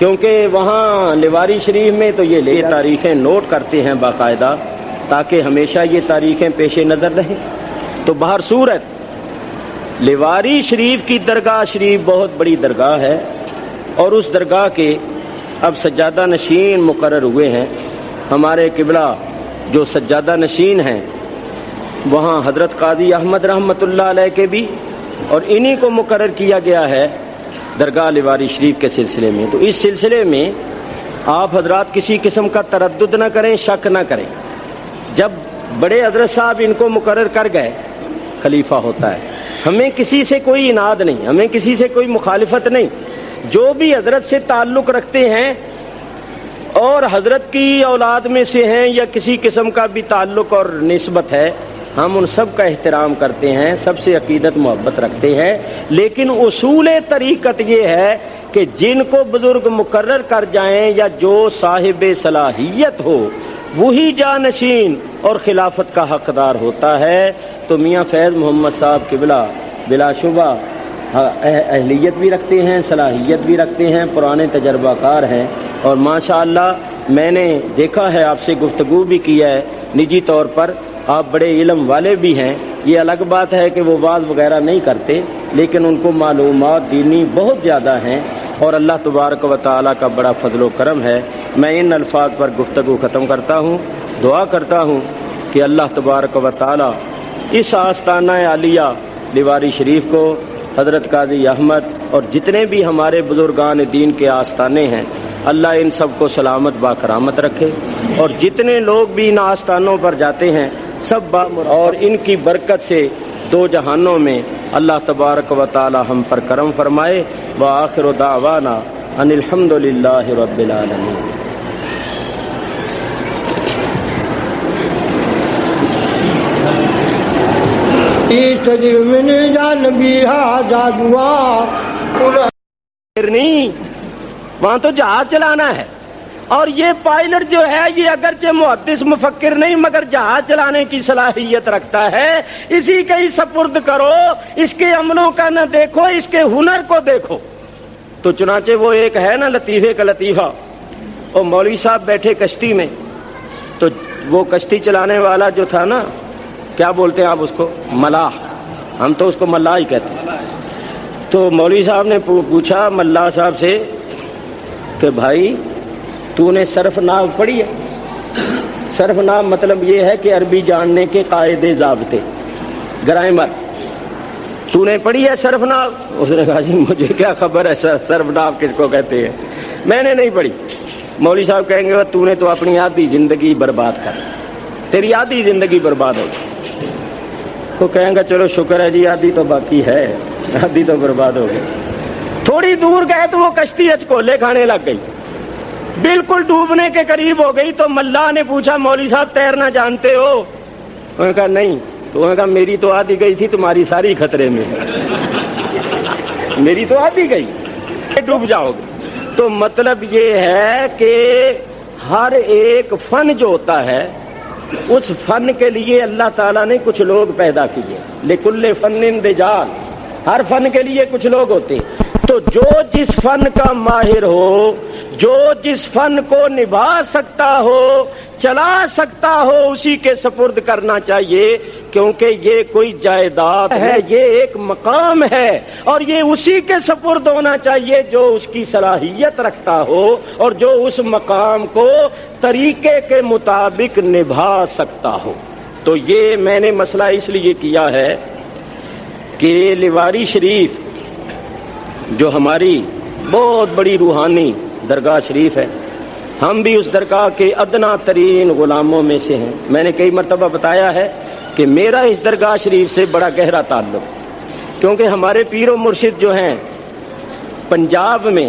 کیونکہ وہاں لیواری شریف میں تو یہ تاریخیں نوٹ کرتے ہیں باقاعدہ تاکہ ہمیشہ یہ تاریخیں پیش نظر رہیں. تو بہر صورت لیواری شریف کی درگاہ شریف بہت بڑی درگاہ ہے اور اس درگاہ کے اب سجادہ نشین مقرر ہوئے ہیں. ہمارے قبلہ جو سجادہ نشین ہیں وہاں حضرت قاضی احمد رحمۃ اللہ علیہ کے بھی اور انہی کو مقرر کیا گیا ہے درگاہ لیواری شریف کے سلسلے میں. تو اس سلسلے میں آپ حضرات کسی قسم کا تردد نہ کریں، شک نہ کریں. جب بڑے حضرت صاحب ان کو مقرر کر گئے خلیفہ ہوتا ہے. ہمیں کسی سے کوئی اناد نہیں، ہمیں کسی سے کوئی مخالفت نہیں. جو بھی حضرت سے تعلق رکھتے ہیں اور حضرت کی اولاد میں سے ہیں یا کسی قسم کا بھی تعلق اور نسبت ہے، ہم ان سب کا احترام کرتے ہیں، سب سے عقیدت محبت رکھتے ہیں. لیکن اصول طریقت یہ ہے کہ جن کو بزرگ مقرر کر جائیں یا جو صاحب صلاحیت ہو وہی جانشین اور خلافت کا حقدار ہوتا ہے. تو میاں فیض محمد صاحب قبلہ بلا شبہ اہلیت بھی رکھتے ہیں، صلاحیت بھی رکھتے ہیں، پرانے تجربہ کار ہیں اور ماشاءاللہ میں نے دیکھا ہے، آپ سے گفتگو بھی کی ہے نجی طور پر. آپ بڑے علم والے بھی ہیں. یہ الگ بات ہے کہ وہ وعظ وغیرہ نہیں کرتے لیکن ان کو معلومات دینی بہت زیادہ ہیں اور اللہ تبارک و تعالیٰ کا بڑا فضل و کرم ہے. میں ان الفاظ پر گفتگو ختم کرتا ہوں. دعا کرتا ہوں کہ اللہ تبارک و تعالیٰ اس آستانہ عالیہ لیواری شریف کو حضرت قاضی احمد اور جتنے بھی ہمارے بزرگان دین کے آستانے ہیں اللہ ان سب کو سلامت باکرامت رکھے اور جتنے لوگ بھی ان آستانوں پر جاتے ہیں سب اور ان کی برکت سے دو جہانوں میں اللہ تبارک و تعالی ہم پر کرم فرمائے. وآخر دعوانا ان الحمد للہ رب العالمین. وہاں تو جہاز چلانا ہے اور یہ پائلٹ جو ہے یہ اگرچہ محدث مفکر نہیں مگر جہاز چلانے کی صلاحیت رکھتا ہے. اسی کے ہی سپرد کرو، اس کے عملوں کا نہ دیکھو، اس کے ہنر کو دیکھو. تو چنانچہ وہ ایک ہے نا لطیفے کا لطیفہ، اور مولوی صاحب بیٹھے کشتی میں تو وہ کشتی چلانے والا جو تھا نا، کیا بولتے ہیں آپ اس کو؟ ملاح. ہم تو اس کو ملاح ہی کہتے ہیں. تو مولوی صاحب نے پوچھا ملاح صاحب سے کہ بھائی تو نے صرف ناو پڑھی ہے؟ صرف ناو مطلب یہ ہے کہ عربی جاننے کے قاعدے ضابطے، گرامر. تو نے پڑھی ہے صرف ناو؟ اس نے کہا جی مجھے کیا خبر ہے صرف ناو کس کو کہتے ہیں، میں نے نہیں پڑھی. مولوی صاحب کہیں گے تو نے تو اپنی آدھی زندگی برباد کر، تیری آدھی زندگی برباد ہو گئی. تو کہیں گا چلو شکر ہے جی آدھی تو باقی ہے، آدھی تو برباد ہو گئی. تھوڑی دور گئے تو وہ کشتی ہچکولے کھانے لگ گئی، بالکل ڈوبنے کے قریب ہو گئی. تو ملا نے پوچھا مولوی صاحب تیرنا جانتے ہو؟ انہوں نے کہا نہیں. تو انہوں نے کہا میری تو آدھی گئی تھی، تمہاری ساری خطرے میں ہے. میری تو آدھی گئی، ڈوب جاؤ گے. تو مطلب یہ ہے کہ ہر ایک فن جو ہوتا ہے اس فن کے لیے اللہ تعالیٰ نے کچھ لوگ پیدا کیے. لکل فن رجال، ہر فن کے لیے کچھ لوگ ہوتے ہیں. تو جو جس فن کا ماہر ہو، جو جس فن کو نبھا سکتا ہو، چلا سکتا ہو، اسی کے سپرد کرنا چاہیے. کیونکہ یہ کوئی جائیداد ہے، یہ ایک مقام ہے اور یہ اسی کے سپرد ہونا چاہیے جو اس کی صلاحیت رکھتا ہو اور جو اس مقام کو طریقے کے مطابق نبھا سکتا ہو. تو یہ میں نے مسئلہ اس لیے کیا ہے کہ لیواری شریف جو ہماری بہت بڑی روحانی درگاہ شریف ہے، ہم بھی اس درگاہ کے ادنا ترین غلاموں میں سے ہیں. میں نے کئی مرتبہ بتایا ہے کہ میرا اس درگاہ شریف سے بڑا گہرا تعلق، کیونکہ ہمارے پیر و مرشد جو ہیں پنجاب میں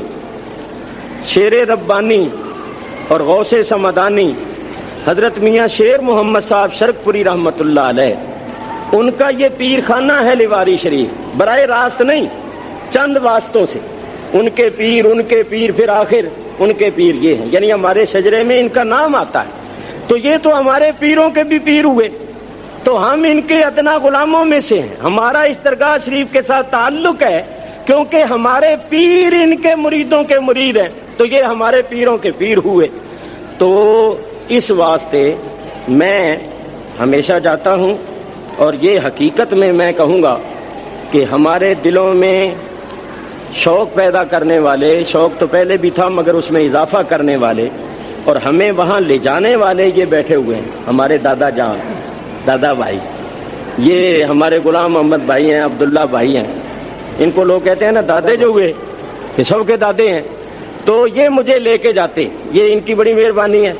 شیر ربانی اور غوث سمدانی حضرت میاں شیر محمد صاحب شرک پوری رحمت اللہ علیہ، ان کا یہ پیر خانہ ہے لیواری شریف. براہ راست نہیں، چند واسطوں سے ان کے پیر پھر آخر ان کے پیر یہ ہیں، یعنی ہمارے شجرے میں ان کا نام آتا ہے. تو یہ تو ہمارے پیروں کے بھی پیر ہوئے، تو ہم ان کے ادنا غلاموں میں سے ہیں. ہمارا اس درگاہ شریف کے ساتھ تعلق ہے کیونکہ ہمارے پیر ان کے مریدوں کے مرید ہیں. تو یہ ہمارے پیروں کے پیر ہوئے. تو اس واسطے میں ہمیشہ جاتا ہوں، اور یہ حقیقت میں کہوں گا کہ ہمارے دلوں میں شوق پیدا کرنے والے، شوق تو پہلے بھی تھا مگر اس میں اضافہ کرنے والے اور ہمیں وہاں لے جانے والے یہ بیٹھے ہوئے ہیں. ہمارے دادا جان، دادا بھائی، یہ ہمارے غلام محمد بھائی ہیں، عبداللہ بھائی ہیں. ان کو لوگ کہتے ہیں نا دادے جو ہوئے، یہ سب کے دادے ہیں. تو یہ مجھے لے کے جاتے، یہ ان کی بڑی مہربانی ہے.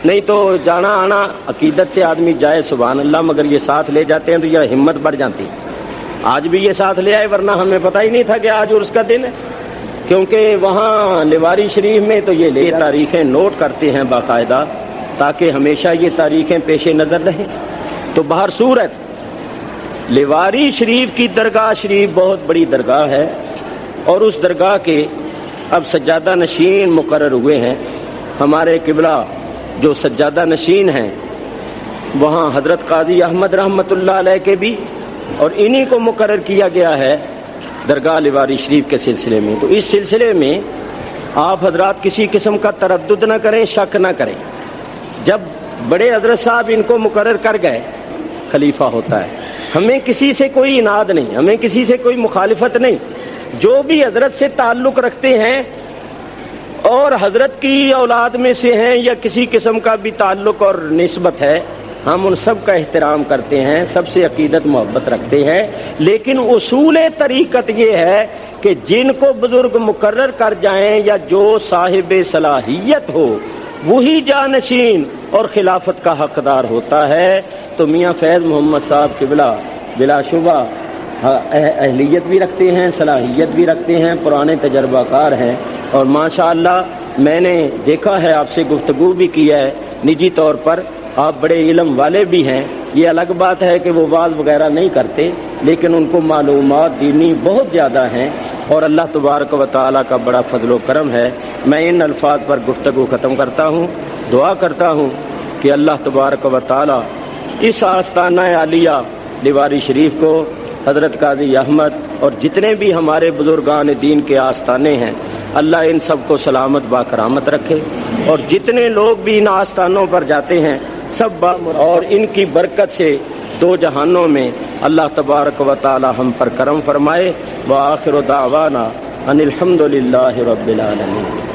نہیں تو جانا آنا عقیدت سے آدمی جائے سبحان اللہ، مگر یہ ساتھ لے جاتے ہیں تو یہ ہمت بڑھ جاتی. آج بھی یہ ساتھ لے آئے، ورنہ ہمیں پتہ ہی نہیں تھا کہ آج عرس کا دن ہے. کیونکہ وہاں لیواری شریف میں تو یہ لے تاریخیں نوٹ کرتے ہیں باقاعدہ، تاکہ ہمیشہ یہ تاریخیں پیش نظر رہیں. تو بہر صورت لیواری شریف کی درگاہ شریف بہت بڑی درگاہ ہے، اور اس درگاہ کے اب سجادہ نشین مقرر ہوئے ہیں. ہمارے قبلہ جو سجادہ نشین ہیں وہاں حضرت قاضی احمد رحمت اللہ علیہ کے بھی، اور انہی کو مقرر کیا گیا ہے درگاہ لیواری شریف کے سلسلے میں. تو اس سلسلے میں آپ حضرات کسی قسم کا تردد نہ کریں، شک نہ کریں. جب بڑے حضرت صاحب ان کو مقرر کر گئے، خلیفہ ہوتا ہے. ہمیں کسی سے کوئی اناد نہیں، ہمیں کسی سے کوئی مخالفت نہیں. جو بھی حضرت سے تعلق رکھتے ہیں اور حضرت کی اولاد میں سے ہیں یا کسی قسم کا بھی تعلق اور نسبت ہے، ہم ان سب کا احترام کرتے ہیں، سب سے عقیدت محبت رکھتے ہیں. لیکن اصول طریقت یہ ہے کہ جن کو بزرگ مقرر کر جائیں یا جو صاحب صلاحیت ہو وہی جانشین اور خلافت کا حقدار ہوتا ہے. تو میاں فیض محمد صاحب قبلہ بلا شبہ اہلیت بھی رکھتے ہیں، صلاحیت بھی رکھتے ہیں، پرانے تجربہ کار ہیں. اور ماشاءاللہ میں نے دیکھا ہے، آپ سے گفتگو بھی کی ہے نجی طور پر، آپ بڑے علم والے بھی ہیں. یہ الگ بات ہے کہ وہ وعظ وغیرہ نہیں کرتے، لیکن ان کو معلومات دینی بہت زیادہ ہیں، اور اللہ تبارک و تعالیٰ کا بڑا فضل و کرم ہے. میں ان الفاظ پر گفتگو ختم کرتا ہوں. دعا کرتا ہوں کہ اللہ تبارک و تعالیٰ اس آستانہ عالیہ لیواری شریف کو، حضرت قاضی احمد اور جتنے بھی ہمارے بزرگان دین کے آستانے ہیں، اللہ ان سب کو سلامت با کرامت رکھے. اور جتنے لوگ بھی ان آستانوں پر جاتے ہیں سب اور ان کی برکت سے دو جہانوں میں اللہ تبارک و تعالی ہم پر کرم فرمائے. وآخر دعوانا ان الحمد للہ رب العالمین.